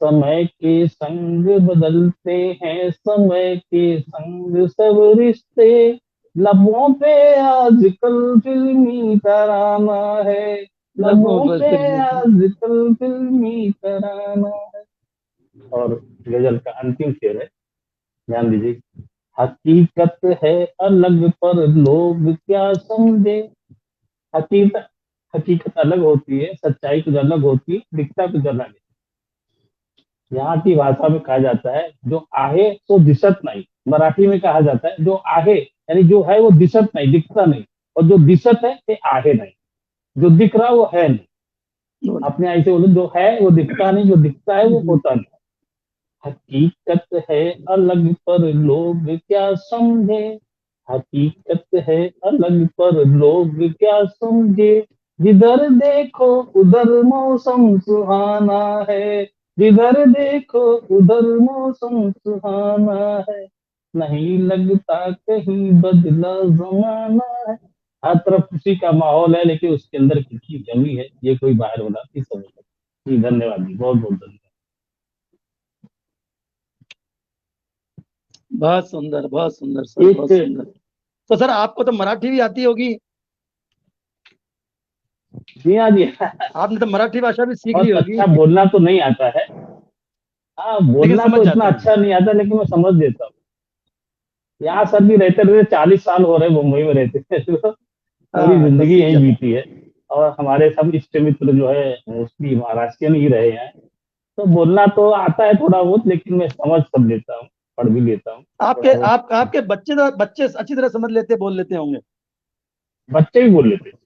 समय के संग बदलते हैं समय के संग सब रिश्ते, लबों पे आजकल फिल्मी तराना है, लगो लबों बस पे फिर भी। आजकल फिल्मी तराना है। और गजल का अंतिम शेर है, ध्यान दीजिए, हकीकत है अलग पर लोग क्या समझे, हकीकत हकीकत अलग होती है, सच्चाई कुछ अलग होती है, दिखता कुछ अलग है। यहाँ की भाषा में कहा जाता है, जो आहे तो दिसत नहीं, मराठी में कहा जाता है जो आहे यानी जो है वो दिसत नहीं, दिखता नहीं, और जो दिसत है ये आहे नहीं, जो दिख रहा वो है नहीं। अपने ऐसे बोलो, जो है वो दिखता नहीं, जो दिखता है वो होता नहीं। हकीकत है अलग पर लोग क्या समझे, हकीकत है अलग पर लोग क्या समझे, जिधर देखो उधर मौसम सुहाना है, जिधर देखो उधर मौसम सुहाना है, नहीं लगता कहीं बदला जमाना है। हर तरफ खुशी का माहौल है, लेकिन उसके अंदर कितनी कमी है ये कोई बाहर वाला नहीं समझ सकता। जी धन्यवाद, जी बहुत बहुत धन्यवाद। बहुत सुंदर सर, बहुत एक, सुंदर। तो सर आपको तो मराठी भी आती होगी। जी हाँ, जी हाँ, आपने तो मराठी भाषा भी सीख ली बहुत होगी। अच्छा बोलना तो नहीं आता है। हाँ, लेकिन बोलना समझ तो इतना जाते हैं। अच्छा नहीं आता, लेकिन मैं समझ देता हूँ। यहाँ सर भी रहते रहते 40 साल हो रहे मुंबई में रहते थे, तो पूरी हाँ, तो जिंदगी सीख यहीं जाता है। बीती है। और हमारे सब इष्ट मित्र जो है मोस्टली महाराष्ट्रियन ही रहे हैं। तो बोलना तो आता है थोड़ा बहुत, लेकिन मैं समझ सब लेता हूँ, पढ़ भी लेता हूँ थोड़ा बहुत। आपके बच्चे अच्छी तरह समझ लेते, बोल लेते होंगे। बच्चे भी बोल लेते हैं,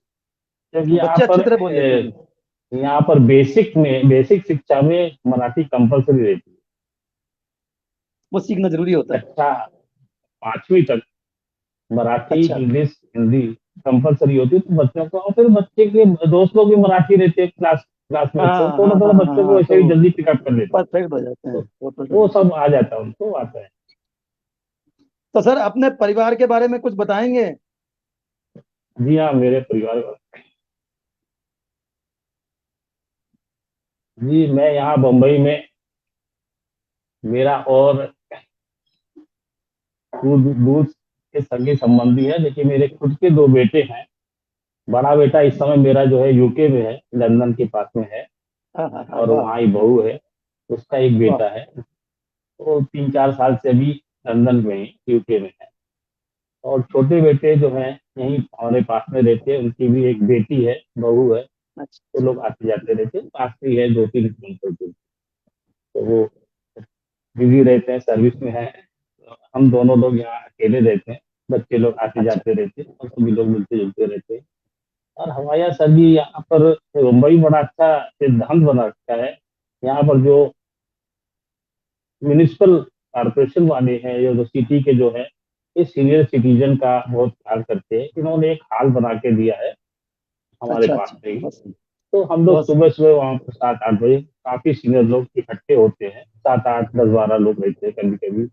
क्योंकि बच्चे अच्छी तरह बोल लेते होंगे। यहाँ पर बेसिक शिक्षा में मराठी कंपलसरी रहती वो सीखना जरूरी होता है। है। कक्षा 5वीं तक मराठी, अच्छा। इंग्लिश, हिंदी कंपलसरी होती है, तो बच्चों को, और फिर बच्चे के दोस्त लोग भी मराठी रहते हैं, क्लासमेट, तो हाँ थोड़ा हाँ थोड़ा हाँ हाँ बच्चों को हाँ, वैसे भी तो जल्दी पिकअप कर लेते परफेक्ट हो जाते हैं, हैं, तो परफेक्ट हो वो जाते हैं। सब आ जाता है, उनको आता है। तो सर अपने परिवार के बारे में कुछ बताएंगे। जी हाँ, मेरे परिवार जी, मैं यहाँ बम्बई में, मेरा और दूर दूर के सगे संबंधी है, लेकिन मेरे खुद के 2 बेटे हैं। बड़ा बेटा इस समय मेरा जो है यूके में है, लंदन के पास में है, हाँ हाँ हाँ, और वाह। वहाँ ही बहू है, उसका एक वाह। बेटा है। वो 3-4 साल से अभी लंदन में ही, यूके में है। और छोटे बेटे जो हैं यहीं हमारे पास में रहते हैं, उनकी भी एक बेटी है, बहू है। वो अच्छा। लोग आते जाते रहते हैं, पास में ही है, 2-3 किलोमीटर दूर। तो वो बिजी रहते हैं, सर्विस में हैं। हम दोनों लोग यहाँ अकेले रहते हैं, बच्चे लोग आते अच्छा। जाते रहते हैं और सभी लोग मिलते जुलते रहते हैं। और हमारे यहाँ सर जी यहाँ पर मुंबई बड़ा अच्छा सिद्धांत बना रखा है। यहाँ पर जो म्युनिसिपल कॉर्पोरेशन वाले हैं, या जो सिटी के जो है, ये सीनियर सिटीजन का बहुत ख्याल करते हैं। इन्होंने एक हॉल बना के दिया है हमारे अच्छा। पास अच्छा, में ही। बहुत सुंदर। तो हम लोग बहुत सुबह सुंदर। सुबह वहाँ पर 7-8 बजे काफी सीनियर लोग इकट्ठे होते हैं, 7-8-10-12 लोग रहते हैं कभी कभी।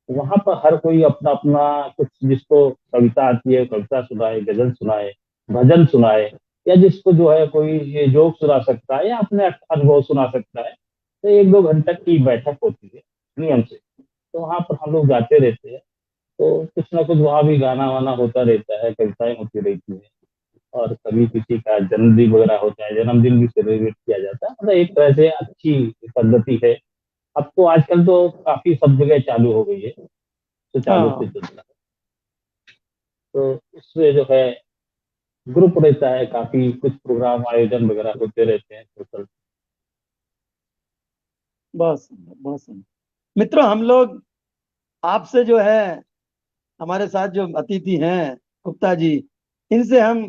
वहां पर हर कोई अपना अपना कुछ, जिसको कविता आती है कविता सुनाए, गजल सुनाए, भजन सुनाए, या जिसको जो है कोई ये जोक सुना सकता है या अपने अनुभव सुना सकता है। तो 1-2 घंटे की बैठक होती है नियम से। तो वहां पर हम लोग जाते रहते हैं। तो कुछ ना कुछ वहां भी गाना वाना होता रहता है, कविताएं होती रहती है। और कभी किसी का जन्मदिन वगैरह होता है, जन्मदिन भी सेलिब्रेट किया जाता है। मतलब एक तरह से अच्छी पद्धति है। अब तो आजकल तो काफी सब जगह चालू हो गई है, तो चालू से हाँ, चलता है। तो उसमें जो है ग्रुप रहता है, काफी कुछ प्रोग्राम आयोजन वगैरह होते रहते हैं सोशल। बहुत सुंदर, बहुत सुंदर। मित्रों, हम लोग आपसे जो है, हमारे साथ जो अतिथि हैं गुप्ता जी, इनसे हम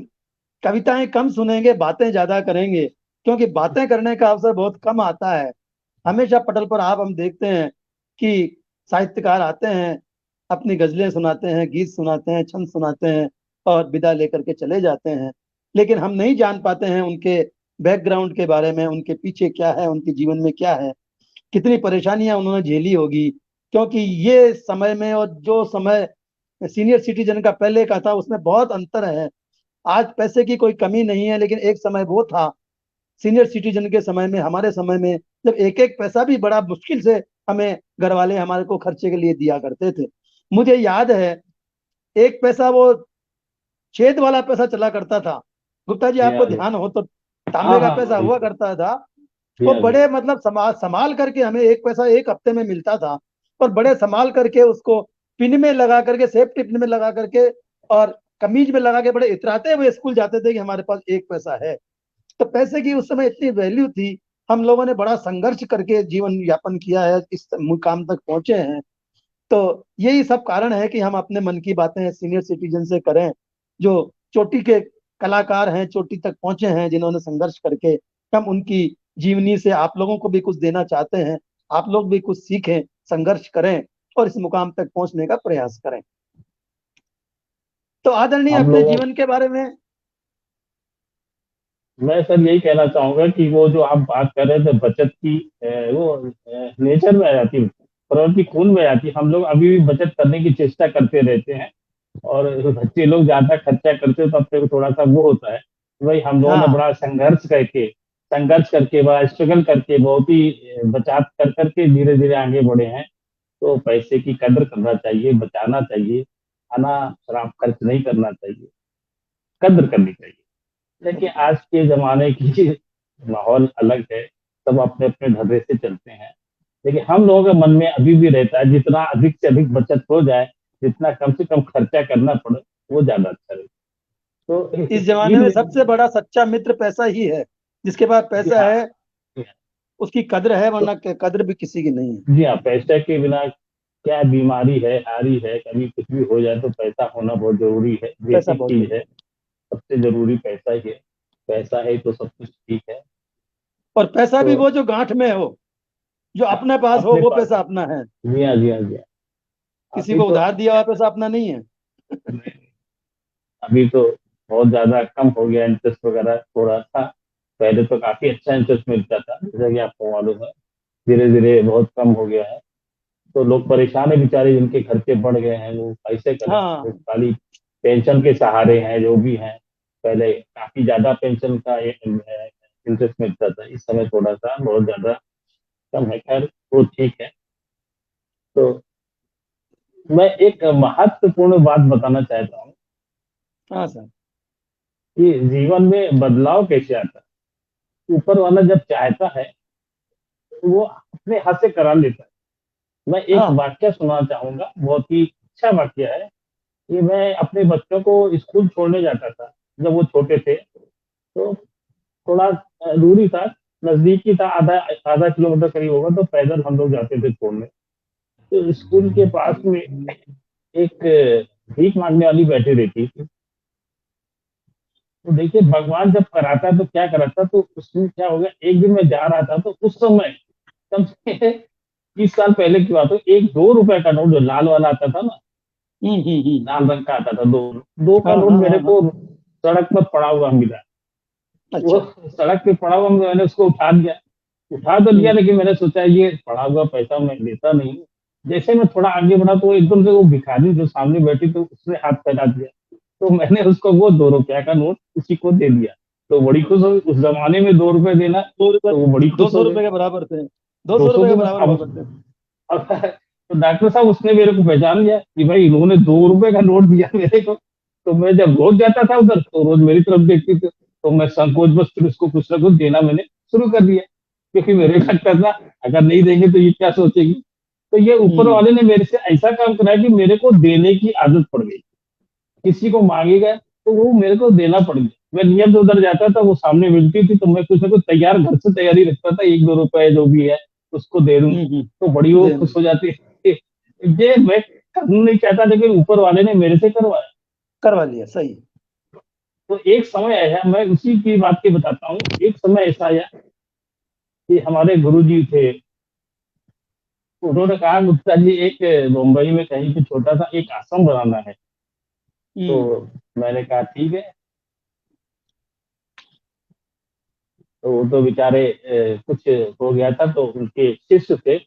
कविताएं कम सुनेंगे, बातें ज्यादा करेंगे, क्योंकि बातें करने का अवसर बहुत कम आता है। हमेशा पटल पर आप हम देखते हैं कि साहित्यकार आते हैं, अपनी गजलें सुनाते हैं, गीत सुनाते हैं, छंद सुनाते हैं और विदा लेकर के चले जाते हैं। लेकिन हम नहीं जान पाते हैं उनके बैकग्राउंड के बारे में, उनके पीछे क्या है, उनके जीवन में क्या है, कितनी परेशानियां उन्होंने झेली होगी। क्योंकि ये समय में और जो समय सीनियर सिटीजन का पहले का था, उसमें बहुत अंतर है। आज पैसे की कोई कमी नहीं है, लेकिन एक समय वो था, सीनियर सिटीजन के समय में, हमारे समय में, जब एक एक पैसा भी बड़ा मुश्किल से हमें घर वाले हमारे को खर्चे के लिए दिया करते थे। मुझे याद है, एक पैसा वो छेद वाला पैसा चला करता था। गुप्ता जी, जी आपको हाँ जी। ध्यान हो तो, हाँ तांबे का हाँ हाँ, पैसा हुआ बिल्कुल। करता था। जी वो हाँ जी। बड़े मतलब संभाल संभाल करके हमें एक पैसा एक हफ्ते में मिलता था, और बड़े संभाल करके उसको पिन में लगा करके, सेफ्टी पिन में लगा करके और कमीज में लगा के बड़े इतराते हुए स्कूल जाते थे कि हमारे पास एक पैसा है। तो पैसे की उस समय इतनी वैल्यू थी। हम लोगों ने बड़ा संघर्ष करके जीवन यापन किया है, इस मुकाम तक पहुंचे हैं। तो यही सब कारण है कि हम अपने मन की बातें सीनियर सिटीजन से करें, जो चोटी के कलाकार हैं, चोटी तक पहुंचे हैं, जिन्होंने संघर्ष करके। हम उनकी जीवनी से आप लोगों को भी कुछ देना चाहते हैं। आप लोग भी कुछ सीखें, संघर्ष करें और इस मुकाम तक पहुंचने का प्रयास करें। तो आदरणीय, हम अपने लोगों जीवन के बारे में। मैं सर यही कहना चाहूंगा कि वो जो आप बात कर रहे थे बचत की, वो नेचर में आ जाती है, प्रवृत्ति खून में आ जाती है। हम लोग अभी भी बचत करने की चेष्टा करते रहते हैं। और बच्चे लोग ज्यादा खर्चा करते हैं तो अपने को थोड़ा सा वो होता है। वही हम लोगों ने हाँ। बड़ा संघर्ष करके बड़ा स्ट्रगल करके बहुत ही बचत कर करके धीरे धीरे आगे बढ़े हैं। तो पैसे की कदर करना चाहिए, बचाना चाहिए, खाना शराब खर्च नहीं करना चाहिए, कदर करनी चाहिए। देखिए आज के जमाने की माहौल अलग है, सब अपने अपने ढर्रे से चलते हैं। लेकिन हम लोगों के मन में अभी भी रहता है, जितना अधिक से अधिक बचत हो जाए, जितना कम से कम खर्चा करना पड़े, वो ज्यादा अच्छा रहे। इस तो जमाने में सबसे बड़ा सच्चा मित्र पैसा ही है। जिसके पास जी पैसा हाँ। है उसकी कद्र है, तो वरना कद्र भी किसी की नहीं है। जी हाँ, पैसे के बिना क्या बीमारी है, हारी है, कभी कुछ भी हो जाए तो पैसा होना बहुत जरूरी है, पैसा बेसिक बहुत चीज जरूरी है। है। सबसे जरूरी पैसा ही है। पैसा है तो सब कुछ ठीक है। और पैसा भी तो वो जो गांठ में हो, जो हाँ, अपने पास हो, अपने वो पास। पैसा अपना है। जी हाँ जी हाँ जी हाँ। किसी अभी को तो उधार दिया हुआ पैसा अपना नहीं है। अभी तो बहुत ज्यादा कम हो गया इंटरेस्ट वगैरह, थोड़ा सा। पहले तो काफी अच्छा इंटरेस्ट मिलता था, जैसा कि आपको मालूम है। धीरे धीरे बहुत कम हो गया है। तो लोग परेशान है बेचारे, जिनके खर्चे बढ़ गए हैं, वो कैसे करें, वो हाँ। खाली पेंशन के सहारे हैं जो भी हैं। पहले काफी ज्यादा पेंशन का इंटरेस्ट मिलता था, इस समय थोड़ा सा बहुत ज्यादा कम है। खैर वो ठीक है। तो मैं एक महत्वपूर्ण बात बताना चाहता हूँ हाँ सर। कि जीवन में बदलाव कैसे आता है। ऊपर वाला जब चाहता है तो वो अपने हाथ से करा लेता है। मैं एक हाँ। वाक्य सुनाना चाहूंगा, बहुत ही अच्छा वाक्य है। ये मैं अपने बच्चों को स्कूल छोड़ने जाता था जब वो छोटे थे। तो थोड़ा दूरी था, नजदीकी था, आधा आधा किलोमीटर करीब होगा, तो पैदल हम लोग जाते थे छोड़ने। तो स्कूल के पास में एक भीख मांगने वाली बैठी रहती थी। तो देखिए भगवान जब कराता है तो क्या कराता, तो उसमें क्या हो गया, एक दिन मैं जा रहा था तो उस समय कम से 30 साल पहले की बात हो, एक 2 रुपए का नोट जो लाल वाला आता था ना, हम्म। लाल रंग का आता था, दो दो का हाँ नोट हाँ मेरे हाँ हाँ। को सड़क पर पड़ा हुआ मिला। वो अच्छा। सड़क पे पड़ा हुआ, मैंने उसको उठा लिया। उठा तो लिया, हम्म लेकिन मैंने सोचा ये पड़ा हुआ पैसा मैं लेता नहीं हूँ। जैसे मैं थोड़ा आगे बढ़ा तो एकदम से वो भिखारी जो सामने बैठी तो उसने हाथ फैला दिया। तो मैंने उसको वो 2 रुपया का नोट उसी को दे दिया। तो बड़ी खुश हो गई। उस जमाने में 2 रुपए देना, 2 रुपए, तो वो बड़ी दो खुश सौ हो गई। रुपए के बराबर थे, दो दो सौ सौ रुपए के के बाद बराबर हुआ अब करते थे। अब तो डॉक्टर साहब उसने मेरे को पहचान लिया कि भाई इन्होंने 2 रुपए का नोट दिया मेरे को। तो मैं जब रोज जाता था उधर तो रोज मेरी तरफ देखती थी, तो मैं संकोच बस फिर उसको कुछ ना कुछ देना मैंने शुरू कर दिया, क्योंकि मेरे हम्म लगता था अगर नहीं देंगे तो ये क्या सोचेगी। तो ये ऊपर हम्म वाले ने मेरे से ऐसा काम कराया कि मेरे को देने की आदत पड़ गई। किसी को मांगेगा तो वो मेरे को देना पड़ गया। मैं नियम से उधर जाता था, वो सामने मिलती थी तो मैं कुछ ना कुछ तैयार घर से तैयारी रखता था, 1-2 रुपए जो भी है उसको दे दूं। तो बड़ी वो देना। खुश हो जाती है। ये मैं करना नहीं चाहता, लेकिन ऊपर वाले ने मेरे से करवाया। करवा लिया, सही। तो एक समय आया, मैं उसी की बात की बताता हूँ। एक समय ऐसा आया कि हमारे गुरु जी थे, उन्होंने कहा गुप्ता जी एक मुंबई में कहीं पे छोटा सा एक आश्रम बनाना है। तो हम्म मैंने कहा ठीक है। तो वो तो बेचारे कुछ हो गया था, तो उनके शिष्य थे।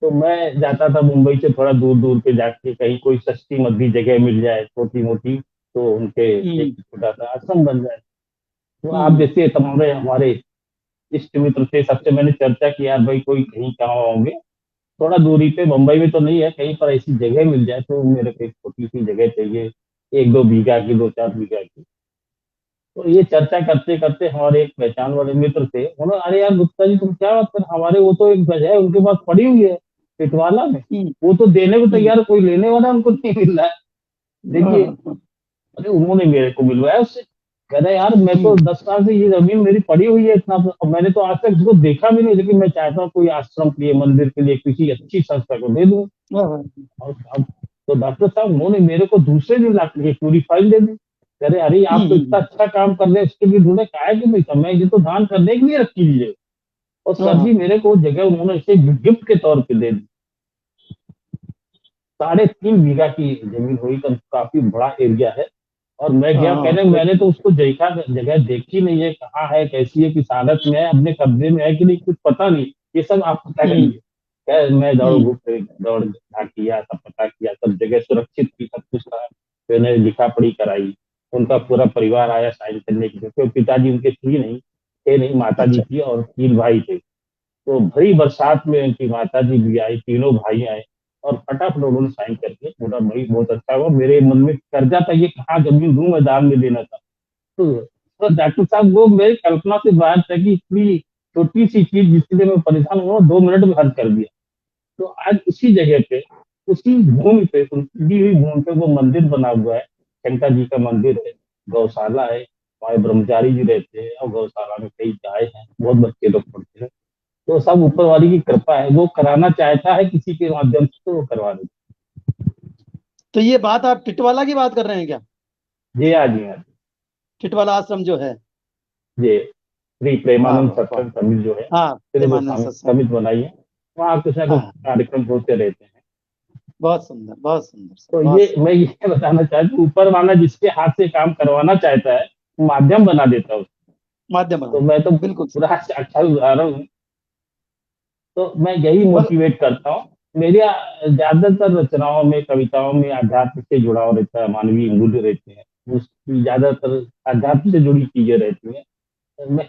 तो मैं जाता था मुंबई से थोड़ा दूर दूर पे जाके, कहीं कोई सस्ती मध्य जगह मिल जाए छोटी मोटी, तो उनके एक हम्म छोटा सा आश्रम बन जाए। तो आप हम्म जैसे तुम्हारे हमारे इष्ट मित्र थे, सबसे मैंने चर्चा की यार भाई कोई कहीं कहाँ होंगे, थोड़ा दूरी पे, मुंबई में तो नहीं है, कहीं पर ऐसी जगह मिल जाए तो मेरे को एक छोटी सी जगह चाहिए, 1-2 बीघा की, 2-4 बीघा की। तो ये चर्चा करते करते हमारे एक पहचान वाले मित्र थे, उन्होंने अरे यार गुप्ता जी तुम क्या बात कर, हमारे वो तो एक जगह है उनके पास पड़ी हुई है टिटवाला में, हम्म वो तो देने को हम्म। तैयार है, कोई लेने वाला उनको नहीं मिल रहा है। हाँ देखिए, हाँ हाँ। अरे उन्होंने मेरे को मिलवाया उससे। कह रहे यार मैं तो हम्म 10 साल से ये जमीन मेरी पड़ी हुई है इतना, अब मैंने तो आज तक इसको देखा भी नहीं, लेकिन मैं चाहता हूँ कोई आश्रम के लिए, मंदिर के लिए किसी अच्छी संस्था को दे दूँ। हाँ हाँ। और अब तो डॉक्टर साहब उन्होंने मेरे को दूसरे दिन ला के पूरी फाइल दे दी। कह रहे अरे आप तो इतना हम्म। अच्छा काम कर रहे हैं, उसके लिए ढूंढे काहे कि भाई समय ये तो दान करने के लिए रखी लीजिए। और हाँ सर हाँ जी मेरे को जगह उन्होंने इसे गिफ्ट के तौर पे दे दी। 3.5 बीघा की जमीन हुई, काफी बड़ा एरिया है। और मैं गया हाँ, कहने, मैंने तो उसको देखा, जगह देखी नहीं है, कहाँ है, कैसी है, किस हालत में है, अपने कब्जे में है कि नहीं, कुछ पता नहीं, ये सब आप पता हम्म करिए। मैं हम्म दौड़ भाग किया, सब पता किया, सब जगह सुरक्षित की, सब कुछ था। फिर मैंने लिखा पढ़ी कराई। उनका पूरा परिवार आया साइन करने के लिए, क्योंकि पिताजी उनके थे नहीं, माता जी अच्छा। थी और 3 भाई थे। तो भरी बरसात में उनकी माता जी भी आई, तीनों भाई आए, और फटाफट उन्होंने साइन करके पूरा, भाई बहुत अच्छा हुआ, मेरे मन में कर्जा था ये कहाँ जमीन दूं मैं, दान में देना था। तो, तो डॉक्टर साहब वो मेरी कल्पना से बाहर था कि इतनी छोटी सी चीज जिसके लिए मैं परेशान हुआ, 2 मिनट में हल कर दिया। तो आज उसी जगह पे, उसी भूमि पे, उनकी दी हुई भूमि पे वो मंदिर बना हुआ है, शंकर जी का मंदिर है, गौशाला है, वहाँ ब्रह्मचारी जी रहते हैं, और गौशाला में कई गाय हैं, बहुत बच्चे लोग पढ़ते हैं। तो सब ऊपर वाली की कृपा है, वो कराना चाहता है किसी के माध्यम से तो वो करवा देता तो ये बात आप टिटवाला की बात कर रहे हैं क्या? है। जी हाँ, जी हाँ। टिटवाला आश्रम जो है। जी, श्री वाह प्रेमानंद वाह वाह। सत्संग समिति जो है, हाँ, श्री प्रेमानंद गोस्वामी सत्संग। समिति बनाई है, वहाँ कुछ ना कुछ हाँ, कार्यक्रम होते रहते हैं। बहुत सुंदर, बहुत सुंदर सर, तो बहुत ये सुंदर। मैं ये बताना चाहता हूँ, ऊपर वाला जिसके हाथ से काम करवाना चाहता है, वो माध्यम बना देता है उसको। माध्यम बना तो देता मैं तो है, बिल्कुल सर। पूरा अच्छा उदाहरण हूँ। तो मैं यही बस। मोटिवेट करता हूँ। मेरे ज्यादातर रचनाओं में, कविताओं में अध्यात्म से जुड़ाव रहता है, मानवीय मूल्य रहते हैं, उसकी ज्यादातर अध्यात्म से जुड़ी चीजें रहती हैं। तो मैं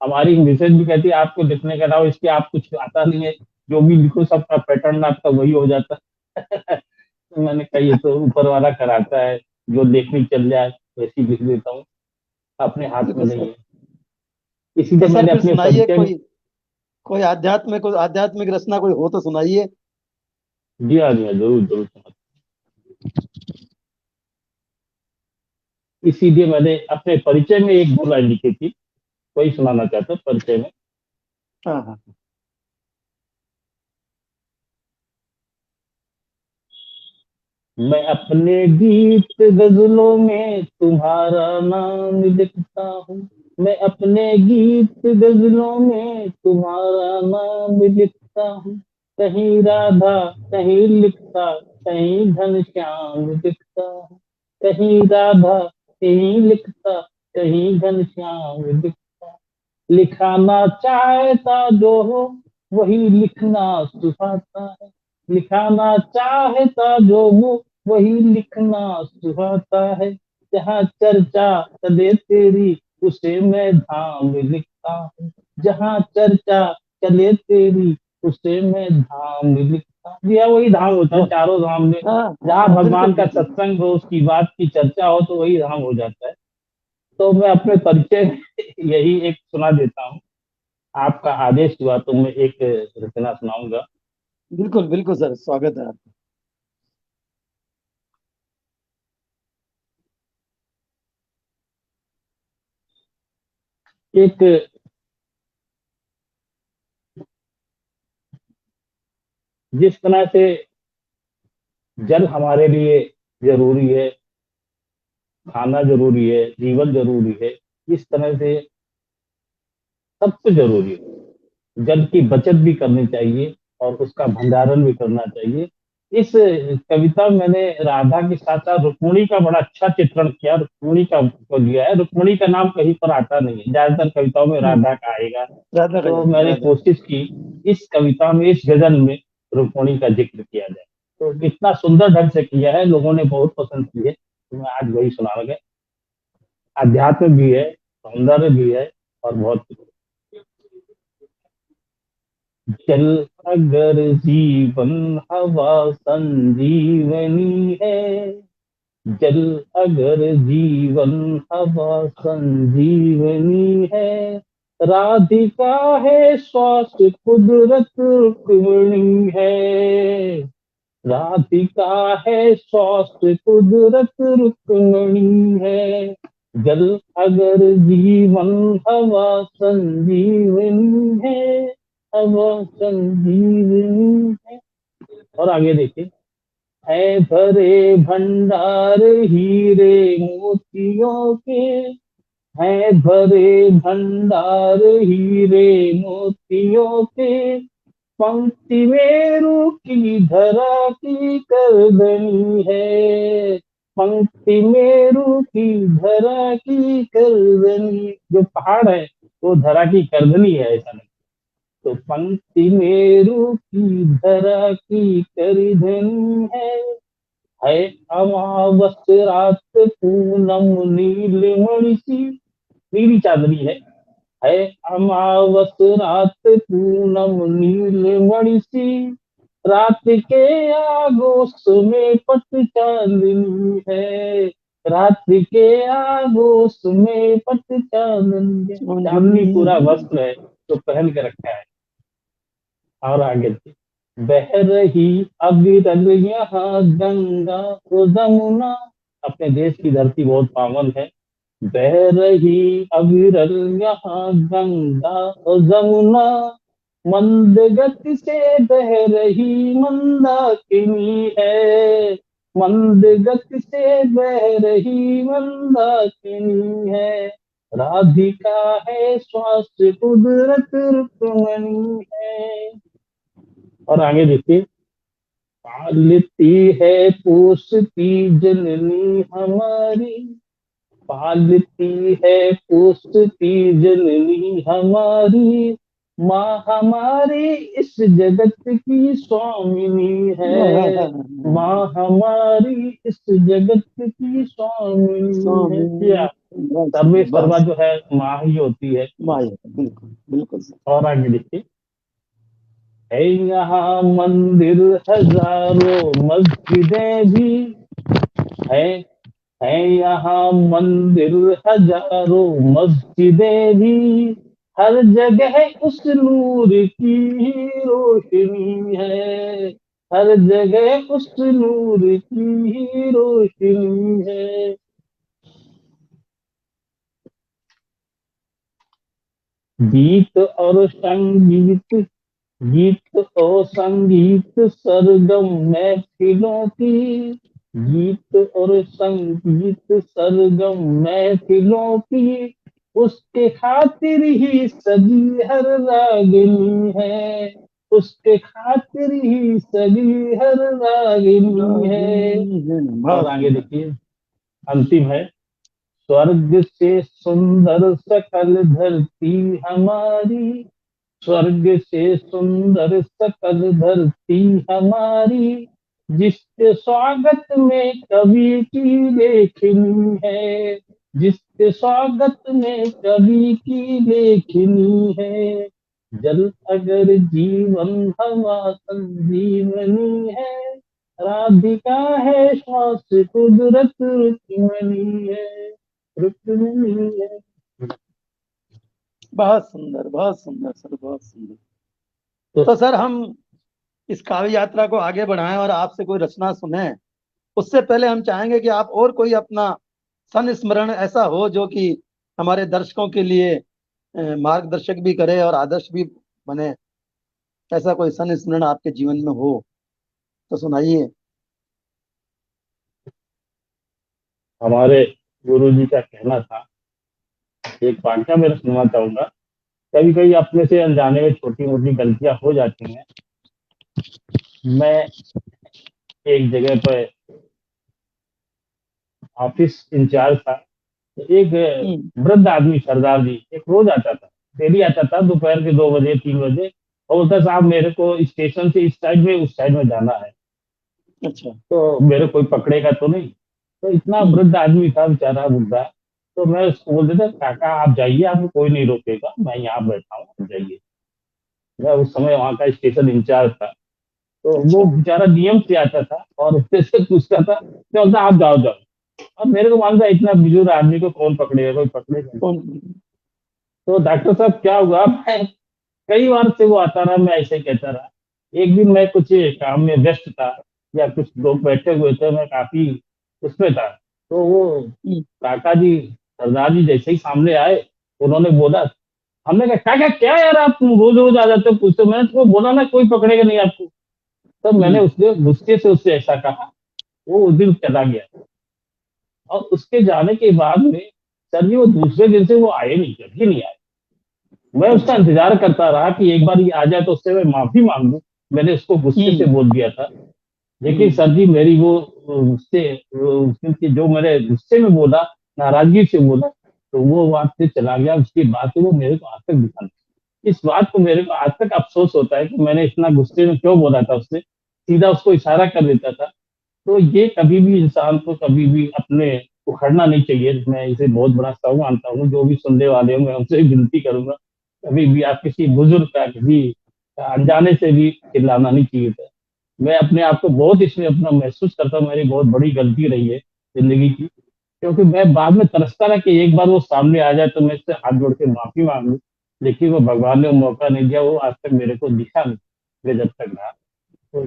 हमारी मिसेज भी कहती है आपको लिखने का अलावा इसके आप कुछ आता नहीं है, जो भी लिखो सबका पैटर्न आपका वही हो जाता है। तो मैंने कहा ये तो ऊपर वाला कराता है, जो देखने चल जाए वैसी लिख देता हूँ, अपने हाथ में बिल्कुल नहीं सर। है। इसीलिए तो सर मैंने फिर अपने सुनाइए, परिचय में। कोई कोई आध्यात्मिक रचना कोई हो तो सुनाइए। जी हाँ, जी हाँ, जरूर जरूर। इसीलिए मैंने अपने परिचय में 1-2 लाइन लिखी थी, वही सुनाना चाहता हूँ परिचय में। हाँ हाँ। मैं अपने गीत गजलों में तुम्हारा नाम लिखता हूँ। मैं अपने गीत गजलों में तुम्हारा नाम लिखता हूँ। कहीं राधा, कहीं लिखता, कहीं घनश्याम लिखता हूँ। कहीं राधा, कहीं लिखता, कहीं घनश्याम लिखता। लिखाना चाहता जो हो वही लिखना सुहाता है। लिखाना चाहता जो हो वही लिखना सुहाता है। जहाँ चर्चा चले तेरी उसे मैं धाम लिखता हूँ। जहाँ चर्चा चले तेरी उसे मैं धाम लिखता हूँ। यह वही धाम होता है, चारों धाम में हाँ जहाँ हाँ, भगवान बिल्कुल का बिल्कुल। सत्संग हो, उसकी बात की चर्चा हो, तो वही धाम हो जाता है। तो मैं अपने परिचय में यही एक सुना देता हूँ। आपका आदेश हुआ तो मैं एक रचना सुनाऊंगा। बिल्कुल बिल्कुल सर, स्वागत है आपका। एक जिस तरह से जल हमारे लिए जरूरी है, खाना जरूरी है, जीवन जरूरी है, इस तरह से सब कुछ जरूरी है। जल की बचत भी करनी चाहिए और उसका भंडारण भी करना चाहिए। इस कविता में मैंने राधा के साथ साथ रुक्मिणी का बड़ा अच्छा चित्रण किया। रुक्मिणी का को लिया है। रुक्मिणी का नाम कहीं पर आता नहीं है, ज्यादातर कविताओं में हम्म, राधा का आएगा। राधा का तो जन्म, मैंने राधा। कोशिश की इस कविता में, इस गजल में रुक्मिणी का जिक्र किया जाए। तो इतना सुंदर ढंग से किया है, लोगों ने बहुत पसंद की है, तो मैं आज वही सुना लगा। अध्यात्म भी है, सौंदर्य भी है, और बहुत कुछ। जल अगर जीवन हवा संजीवनी है। जल अगर जीवन हवा संजीवनी है। राधिका है श्वास कुदरत रुक्मिणी है। राधिका है श्वास कुदरत रुक्मिणी है। जल अगर जीवन हवा संजीवनी है। हवा संजीवनी है। और आगे देखिए। है भरे भंडार हीरे मोतियों के। है भरे भंडार हीरे मोतियों के। पंक्ति मेरू की धरा की करदनी है। पंक्ति मेरू की धरा की करदनी, जो पहाड़ है वो धरा की करदनी है, ऐसा नहीं। तो पंक्ति मेरू की धरा की करदनी है अमावस रात पूनम नीलमणि सी, नीली चांदनी है अमावस रात पूनम नीलमणि सी। रात के आगोश में पट चांदनी है। रात के आगोश में पट चांदनी है। चांदनी पूरा वस्त्र है जो पहन के रखा है। और आगे बह रही अविरल यहाँ गंगा तो जमुना। अपने देश की धरती बहुत पावन है। बह रही अविरल यहाँ गंगा और जमुना। मंद गति से बह रही मंदाकिनी है। मंद गति से बह रही मंदाकिनी है। राधिका है श्वास कुदरत रुक्मणी है। और आगे देखिए। पालती है पोसती जननी हमारी। पालती है पोसती जननी हमारी। माँ हमारी इस जगत की स्वामिनी है। माँ हमारी इस जगत की स्वामिनी है। क्या बस सर्वे सर्वा बस। जो है माँ ही होती है। माया, बिल्कुल बिल्कुल सर। और आगे देखिए। है यहाँ मंदिर हजारों मस्जिदें भी है। है यहाँ मंदिर हजारों मस्जिदें भी। हर जगह उस नूर की ही रोशनी है। हर जगह उस नूर की ही रोशनी है। गीत और संगीत, गीत और संगीत सरगम महफिलों की। गीत और संगीत सरगम महफिलों की, उसके खातिर ही सजी हर रागिनी है, उसके खातिर ही सजी हर रागिनी है। और बहुत आगे सुंदर। देखिए, अंतिम है। स्वर्ग से सुंदर सकल धरती हमारी, स्वर्ग से सुंदर सकल धरती हमारी, जिसके स्वागत में कवि की लेखनी है, जिसके स्वागत में कवि की लेखनी है। जल अगर जीवन हवा संजीवनी है, राधिका है श्वास कुदरत रुक्मणी है, रुक्मणी है। बहुत सुंदर सर, बहुत सुंदर। तो तो सर हम इस काव्य यात्रा को आगे बढ़ाएं और आपसे कोई रचना सुने, उससे पहले हम चाहेंगे कि आप और कोई अपना संस्मरण ऐसा हो जो कि हमारे दर्शकों के लिए मार्गदर्शक भी करे और आदर्श भी बने। ऐसा कोई संस्मरण आपके जीवन में हो तो सुनाइए। हमारे गुरु जी का कहना था, एक वाक्य मैं सुनना चाहूंगा। कभी कभी अपने से अनजाने में छोटी मोटी गलतियां हो जाती हैं। मैं एक जगह पर ऑफिस इंचार्ज था, तो एक हम्म। वृद्ध आदमी सरदार जी एक रोज आता था, डेली आता था दोपहर के 2 बजे 3 बजे, और बोलता साहब मेरे को स्टेशन से इस साइड में उस साइड में जाना है, अच्छा। तो मेरे कोई पकड़ेगा तो नहीं। तो इतना हम्म। वृद्ध आदमी था बेचारा, बुढ़ा। तो मैं उसको बोल देता काका आप जाइए, आपको कोई नहीं रोकेगा, मैं यहाँ बैठा हूँ, आप जाइए। मैं उस समय वहाँ का स्टेशन इंचार्ज था। तो वो अच्छा। बेचारा नियम से आता था और उससे से पूछता था, क्या बोलता आप जाओ जाओ। अब मेरे को मालूम था इतना बुजुर्ग आदमी को कौन पकड़ेगा, कोई पकड़ेगा नहीं। कौन? तो डॉक्टर साहब क्या हुआ, मैं कई बार से वो आता रहा, मैं ऐसे ही कहता रहा। एक दिन मैं कुछ काम में व्यस्त था, या कुछ लोग बैठे हुए थे, मैं काफी उसमें था। तो वो हम्म। काका जी सरदार जी जैसे ही सामने आए, उन्होंने बोला, हमने कहा काका क्या यार आप रोज रोज आ जाते हो पूछते हो? मैंने तो बोला ना कोई पकड़ेगा नहीं आपको। तब मैंने हम्म। उससे गुस्से से उससे ऐसा कहा। वो उस दिन चला गया, और उसके जाने के बाद में सर जी वो दूसरे दिन से वो आए नहीं, कभी नहीं आए। मैं उसका अच्छा। इंतजार करता रहा कि एक बार ये आ जाए तो उससे मैं माफी मांग लूं, मैंने उसको गुस्से से हम्म। बोल दिया था। लेकिन हम्म। सर जी मेरी वो उससे जो मैंने गुस्से में बोला, नाराजगी से बोला, तो वो बात से चला गया। उसके बाद से वो मेरे को आज तक दिखा नहीं। इस बात को मेरे को आज तक अफसोस होता है कि मैंने इतना गुस्से में क्यों बोला था उससे, सीधा उसको इशारा कर देता था। तो ये कभी भी इंसान को कभी भी अपने उखड़ना नहीं चाहिए। मैं इसे बहुत बड़ा सब मानता हूँ। जो भी सुनने वाले हो मैं उनसे विनती करूंगा, कभी भी आप किसी बुजुर्ग का किसी अनजाने से भी चिल्लाना नहीं चाहिए था। मैं अपने आप को बहुत इसमें अपना महसूस करता हूँ, मेरी बहुत बड़ी गलती रही है जिंदगी की। क्योंकि मैं बाद में तरसता रहा कि एक बार वो सामने आ जाए तो मैं इससे हाथ जोड़ के माफी मांग लूं। लेकिन वो भगवान ने वो मौका नहीं दिया, वो आज तक मेरे को दिखा नहीं, मैं जब तक रहा। तो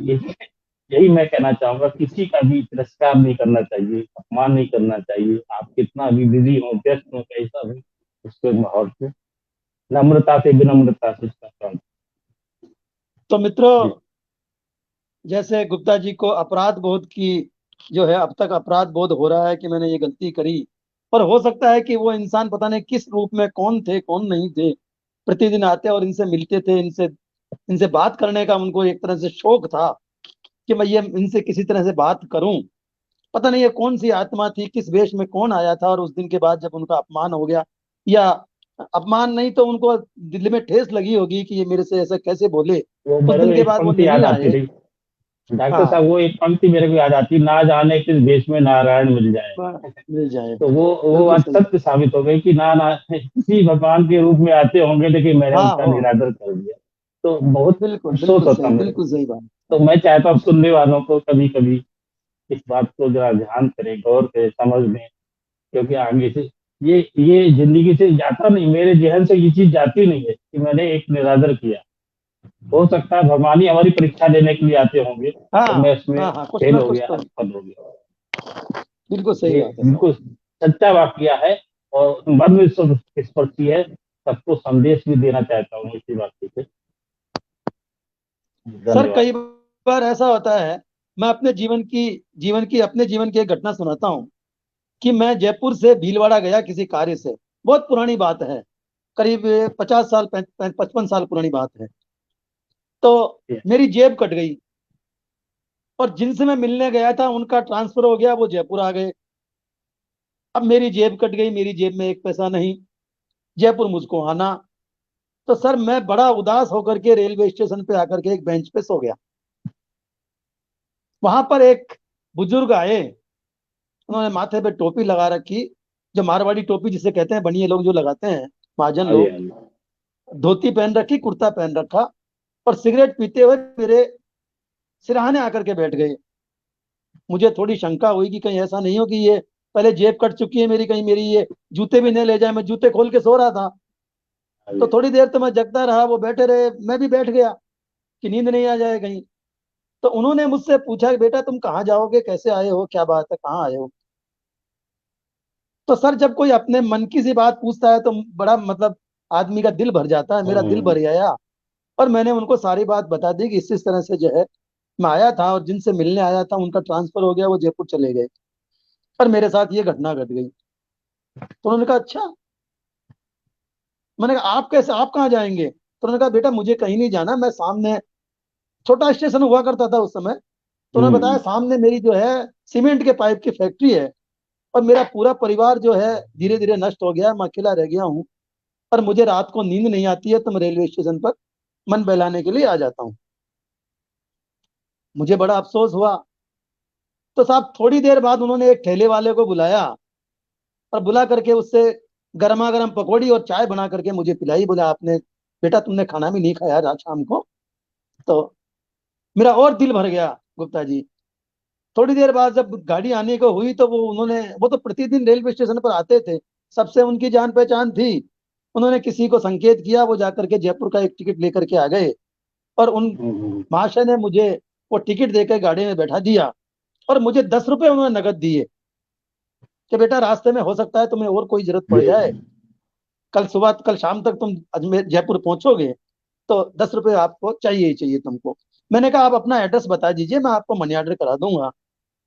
यही मैं कहना चाहूंगा, किसी का भी तिरस्कार नहीं करना चाहिए, अपमान नहीं करना चाहिए। आप कितना भी बिजी हो, व्यस्त हो, कैसा भी, उसके माहौल को नम्रता से विनम्रता से उसका काम। तो मित्रों, जी जैसे गुप्ता जी को अपराध बोध की जो है, अब तक अपराध बोध हो रहा है कि मैंने ये गलती करी, पर हो सकता है कि वो इंसान पता नहीं किस रूप में कौन थे कौन नहीं थे, प्रतिदिन आते और इनसे मिलते थे, इनसे इनसे बात करने का उनको एक तरह से शौक था कि मैं ये इनसे किसी तरह से बात करूं। पता नहीं ये कौन सी आत्मा थी, किस वेश में कौन आया था, और उस दिन के बाद जब उनका अपमान हो गया, या अपमान नहीं तो उनको दिल में ठेस लगी होगी कि ये मेरे से ऐसा कैसे बोले, वो उस मेरे को दिन के एक बाद वो पंक्ति नहीं याद आती आए। रही, डॉक्टर हाँ। साहब वो एक पंक्ति मेरे को याद आती, ना जाने किस देश में नारायण मिल जाए। मिल जाए। तो वो बिल्कुल आज सही। सत्य साबित हो गई कि ना ना किसी भगवान के रूप में आते होंगे, लेकिन मैंने हाँ उनका हो। निरादर कर दिया। तो बहुत बिल्कुल अफसोस बिल्कुल होता सही, मेरे को। बिल्कुल सही बात। तो मैं चाहता हूँ सुनने वालों को कभी कभी इस बात को जरा ध्यान करें, गौर करें, समझ लें। क्योंकि आगे से ये जिंदगी से जाता नहीं, मेरे जहन से ये चीज जाती नहीं है कि मैंने एक निरादर किया। हो सकता है भगवान ही हमारी परीक्षा लेने के लिए आते होंगे, तो हाँ मैं उसमें हाँ हाँ, कुछ फेल ना हो कुछ गया, तो। असफल हो गया। बिल्कुल सही ये बात है सर। बिल्कुल सच्चा वाकया है, और मर्म स्पर्शी है। सबको संदेश भी देना चाहता हूँ इसी बात से। सर धन्यवाद। कई बार ऐसा होता है, मैं अपने जीवन की एक घटना सुनाता हूँ कि मैं जयपुर से भीलवाड़ा गया किसी कार्य से। बहुत पुरानी बात है, करीब 50 साल 55 साल पुरानी बात है। तो मेरी जेब कट गई और जिनसे मैं मिलने गया था उनका ट्रांसफर हो गया, वो जयपुर आ गए। अब मेरी जेब कट गई, मेरी जेब में एक पैसा नहीं, जयपुर मुझको आना। तो सर मैं बड़ा उदास होकर के रेलवे स्टेशन पे आकर के एक बेंच पे सो गया। वहां पर एक बुजुर्ग आए, उन्होंने माथे पे टोपी लगा रखी, जो मारवाड़ी टोपी जिसे कहते हैं, बनिए लोग जो लगाते हैं, महाजन हाँ जी, लोग। हाँ जी। धोती पहन रखी, कुर्ता पहन रखा, और सिगरेट पीते हुए मेरे सिरहाने आकर के बैठ गए। मुझे थोड़ी शंका हुई कि कहीं ऐसा नहीं हो कि ये पहले जेब कट चुकी है मेरी, कहीं मेरी ये जूते भी नहीं ले जाए। मैं जूते खोल के सो रहा था। हाँ तो जी। थोड़ी देर तो मैं जगता रहा, वो बैठे रहे, मैं भी बैठ गया कि नींद नहीं आ जाए कहीं। तो उन्होंने मुझसे पूछा कि बेटा तुम कहाँ जाओगे, कैसे आए हो, क्या बात है, कहाँ आए हो। तो सर जब कोई अपने मन की सी बात पूछता है तो बड़ा मतलब आदमी का दिल भर जाता है। मेरा दिल भर हम्म। गया और मैंने उनको सारी बात बता दी कि इस तरह से जो है मैं आया था और जिनसे मिलने आया था उनका ट्रांसफर हो गया, वो जयपुर चले गए और मेरे साथ ये घटना घट गई। तो उन्होंने कहा अच्छा। मैंने कहा आप कैसे, आप कहाँ जाएंगे। तो उन्होंने कहा बेटा मुझे कहीं नहीं जाना, मैं सामने, छोटा स्टेशन हुआ करता था उस समय, तो उन्होंने बताया हम्म। सामने मेरी जो है सीमेंट के पाइप की फैक्ट्री है और मेरा पूरा परिवार जो है धीरे धीरे नष्ट हो गया है, मैं अकेला रह गया हूँ और मुझे रात को नींद नहीं आती है, तो मैं रेलवे स्टेशन पर मन बहलाने के लिए आ जाता हूँ। मुझे बड़ा अफसोस हुआ। तो साहब थोड़ी देर बाद उन्होंने एक ठेले वाले को बुलाया और बुला करके उससे गर्मा गर्म पकौड़ी और चाय बना करके मुझे पिलाई। बोला आपने, बेटा तुमने खाना भी नहीं खाया आज शाम को। तो मेरा और दिल भर गया गुप्ता जी। थोड़ी देर बाद जब गाड़ी आने को हुई तो वो तो प्रतिदिन रेलवे स्टेशन पर आते थे, सबसे उनकी जान पहचान थी। उन्होंने किसी को संकेत किया, वो जाकर के जयपुर का एक टिकट लेकर के आ गए और उन हम्म। महाशय ने मुझे वो टिकट देकर गाड़ी में बैठा दिया और मुझे 10 रुपए उन्होंने नगद दिए कि बेटा रास्ते में हो सकता है तुम्हें और कोई जरूरत पड़ जी। जाए, कल सुबह कल शाम तक तुम अजमेर जयपुर पहुंचोगे, तो 10 रुपए आपको चाहिए ही चाहिए तुमको। मैंने कहा आप अपना एड्रेस बता दीजिए, मैं आपको मनी ऑर्डर करा दूंगा।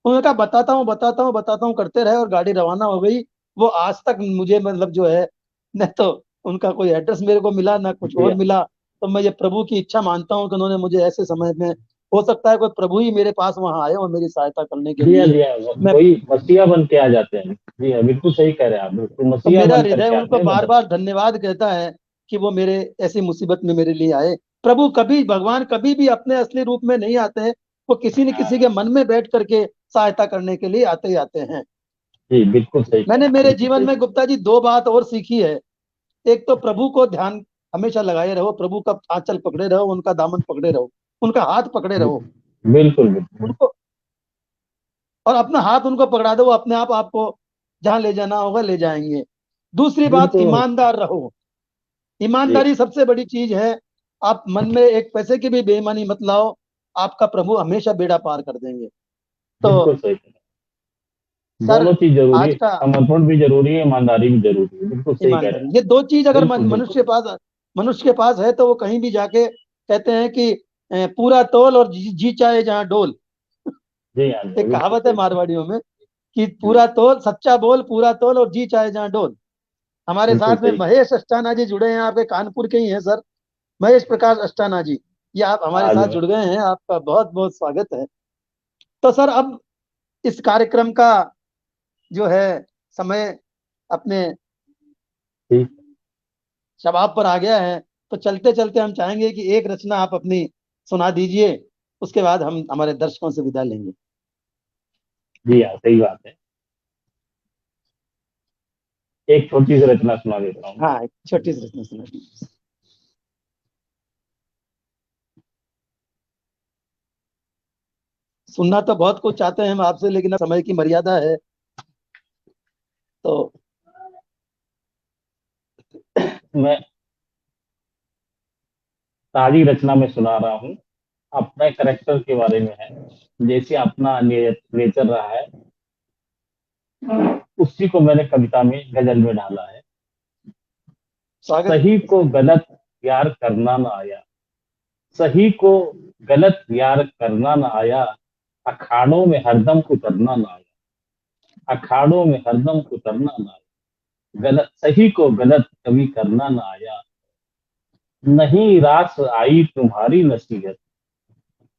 उन्होंने कहा बताता हूँ करते रहे और गाड़ी रवाना हो गई। वो आज तक मुझे मतलब जो है, न तो उनका कोई एड्रेस मेरे को मिला ना कुछ जी, और मिला। तो मैं ये प्रभु की इच्छा मानता हूँ कि उन्होंने मुझे ऐसे समय में, हो सकता है कोई प्रभु ही मेरे पास वहां आए और मेरी सहायता करने के दिया लिए। दिया मैं, कोई मसीहा बन के आ जाते हैं। जी हाँ, बिल्कुल सही कह रहे हैं आप, बिल्कुल तो मसीहा मेरा बन हृदय करके आते उनको हैं बार मदद। बार धन्यवाद कहता है कि वो मेरे ऐसी मुसीबत में मेरे लिए आए। प्रभु कभी, भगवान कभी भी अपने असली रूप में नहीं आते हैं, वो किसी न किसी के हाँ। मन में बैठ करके सहायता करने के लिए आते ही आते हैं। जी, बिल्कुल सही कह रहे मैंने हैं, मेरे बिल्कुल जीवन सही में कह गुप्ता जी दो बात और सीखी है। एक तो प्रभु को ध्यान हमेशा लगाए रहो, प्रभु का आंचल पकड़े रहो, उनका दामन पकड़े रहो, उनका हाथ पकड़े रहे रहो हैं। बिल्कुल बिल्कुल। उनको, और अपना हाथ उनको पकड़ा दो, वो अपने आप आपको जहां ले जाना होगा ले जाएंगे। दूसरी बात, बिल्कुल। ईमानदार रहो। जी, ईमानदारी सबसे बड़ी चीज है। आप मन में एक पैसे की भी बेईमानी मत लाओ, आपका प्रभु हमेशा बेड़ा पार कर देंगे। तो बिल्कुल सही कह रहे हैं। सर दोनों चीज जरूरी आज है, का, समर्पण भी जरूरी है, ईमानदारी भी जरूरी है, बिल्कुल सही कह रहे ईमानदारी, हैं। ये दो चीज अगर बिल्कुल मनुष्य बिल्कुल। के पास, है तो वो कहीं भी जाके कहते हैं कि पूरा तोल और जी चाहे जहां डोल। जी हाँ जी, एक बिल्कुल कहावत है सही कह मारवाड़ियों में कि रहे हैं। पूरा तोल, सच्चा बोल, पूरा तोल और जी चाहे जहां डोल। हमारे बिल्कुल साथ में सही कह महेश अष्टाना जी जुड़े हैं, आपके कानपुर के ही हैं सर, महेश प्रकाश अष्टाना जी। ये आप रहे हैं। हमारे आज साथ मैं जुड़ गए हैं, आपका बहुत बहुत स्वागत है। तो सर अब इस कार्यक्रम का जो है समय अपने ठीक। शबाब पर आ गया है। तो चलते चलते हम चाहेंगे कि एक रचना आप अपनी सुना दीजिए, उसके बाद हम हमारे दर्शकों से विदा लेंगे। जी हाँ, सही बात है। एक छोटी सी रचना सुना देता हूँ। हाँ, एक छोटी सी रचना सुना दीजिए। सुनना तो बहुत कुछ चाहते हैं हम आपसे, लेकिन अब समय की मर्यादा है। तो मैं सारी रचना में सुना रहा हूँ, अपने करेक्टर के बारे में है। जैसे अपना नेचर रहा है, उसी को मैंने कविता में, गजल में डाला है। स्वागत सही को गलत यार करना ना आया, सही को गलत यार करना ना आया, अखाड़ों में हरदम उतरना ना आया, अखाड़ों में हरदम उतरना ना आया, गलत सही को गलत कभी करना ना आया, नहीं रास आई तुम्हारी नसीहत,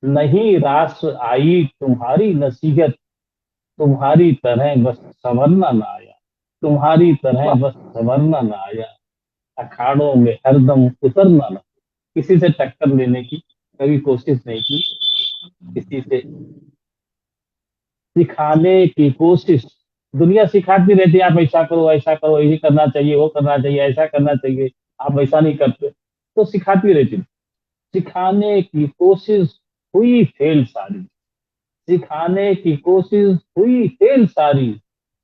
नहीं रास आई तुम्हारी नसीहत, तुम्हारी तरह बस संवरना ना आया, तुम्हारी तरह वाह बस संवरना ना आया, अखाड़ों में हरदम उतरना ना, किसी से टक्कर लेने की कभी कोशिश नहीं की, किसी से सिखाने की कोशिश, दुनिया सिखाती रहती है, आप ऐसा करो, ये करना चाहिए, वो करना चाहिए, ऐसा करना चाहिए, आप ऐसा नहीं करते, तो सिखाती रहती है। सिखाने की कोशिश हुई फेल सारी, सिखाने की कोशिश हुई फेल सारी,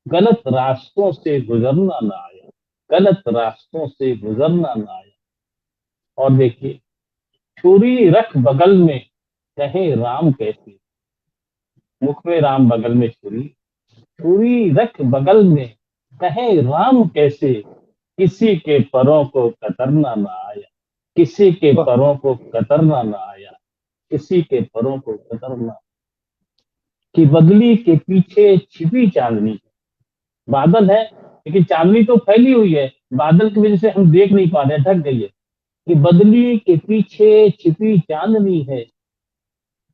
गलत रास्तों से गुजरना ना आया, गलत रास्तों से गुजरना ना आया। और देखिए, छुरी रख बगल में कहे राम कैसे, मुख में राम बगल में छुरी, छुरी रख बगल में कहे राम कैसे, किसी के परों को कतरना ना आया, किसी के वाह परों को कतरना ना आया, किसी के परों को कतरना, कि बदली के पीछे छिपी चांदनी, बादल है लेकिन चांदनी तो फैली हुई है, बादल की वजह से हम देख नहीं पा रहे, ढक गई है, कि बदली के पीछे छिपी चांदनी है,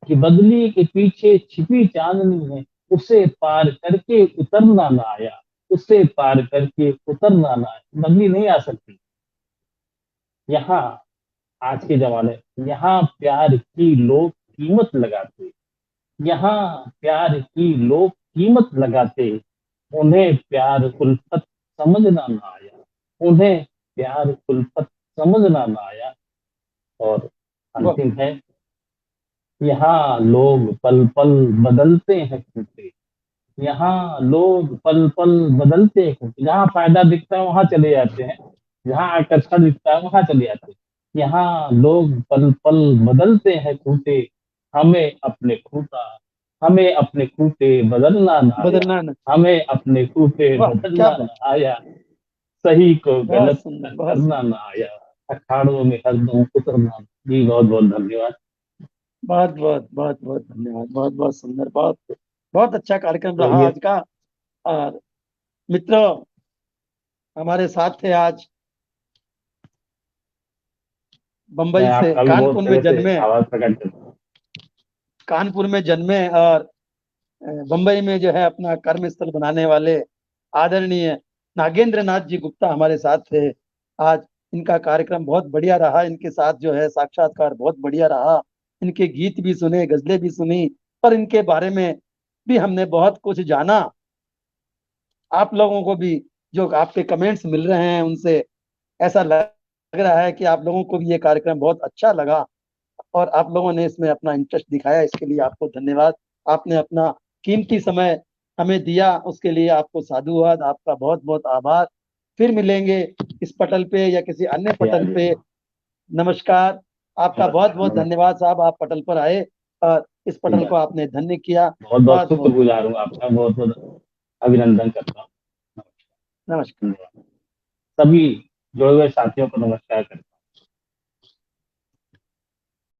कि बदली के पीछे छिपी चांदनी है, उसे पार करके उतरना ना आया, उसे पार करके उतरना ना आया, बदली नहीं आ सकती। यहाँ आज के जमाने, यहाँ प्यार की लोग कीमत लगाते, यहाँ प्यार की लोग कीमत लगाते, उन्हें प्यार उल्फत समझना ना आया, उन्हें प्यार उल्फत समझना ना आया। और वाह अंतिम है, यहाँ लोग पल पल बदलते हैं खूंटे, यहाँ लोग पल पल बदलते हैं खूंटे, जहाँ फायदा दिखता है वहां चले जाते हैं, जहाँ आकर्षण दिखता है वहां चले जाते हैं, यहाँ लोग पल पल बदलते हैं खूंटे, हमें अपने खूंटा, हमें अपने खूंटे बदलना ना आया, बदलना ना। हमें अपने खूंटे वाह क्या बदलना बात, ना आया, सही को बहुत गलत सुंदर बहुत करना सुंदर। ना आया, अखाड़ों में हरदम उतरना। जी बहुत बहुत धन्यवाद। बहुत बहुत बहुत बहुत धन्यवाद, बहुत बहुत सुंदर, बहुत बहुत अच्छा कार्यक्रम रहा चलिए, आज का। और मित्रों, हमारे साथ थे आज मैं बम्बई से, आपका भी बहुत कानपुर में तरह से जन्मे, आभार प्रकट करता हूँ। कानपुर में जन्मे और बम्बई में जो है अपना कर्म स्थल बनाने वाले आदरणीय नागेंद्र नाथ जी गुप्ता हमारे साथ थे आज। इनका कार्यक्रम बहुत बढ़िया रहा, इनके साथ जो है साक्षात्कार बहुत बढ़िया रहा। इनके गीत भी सुने, गजलें भी सुनी, और इनके बारे में भी हमने बहुत कुछ जाना। आप लोगों को भी जो आपके कमेंट्स मिल रहे हैं उनसे ऐसा लग रहा है कि आप लोगों को भी ये कार्यक्रम बहुत अच्छा लगा, और आप लोगों ने इसमें अपना इंटरेस्ट दिखाया, इसके लिए आपको धन्यवाद। आपने अपना कीमती समय हमें दिया, उसके लिए आपको साधुवाद, आपका बहुत बहुत आभार। फिर मिलेंगे इस पटल पे या किसी अन्य पटल जी, पे। नमस्कार। आपका बहुत नमस्कार बहुत नमस्कार। धन्यवाद साहब, आप पटल पर आए और इस ठीक पटल है, को आपने धन्य किया। बहुत बहुत बहुत बहुत शुक्रगुजार हूँ आपका, बहुत बहुत अभिनंदन करता हूँ। नमस्कार। धन्यवाद। सभी जुड़े हुए साथियों को नमस्कार करता हूँ।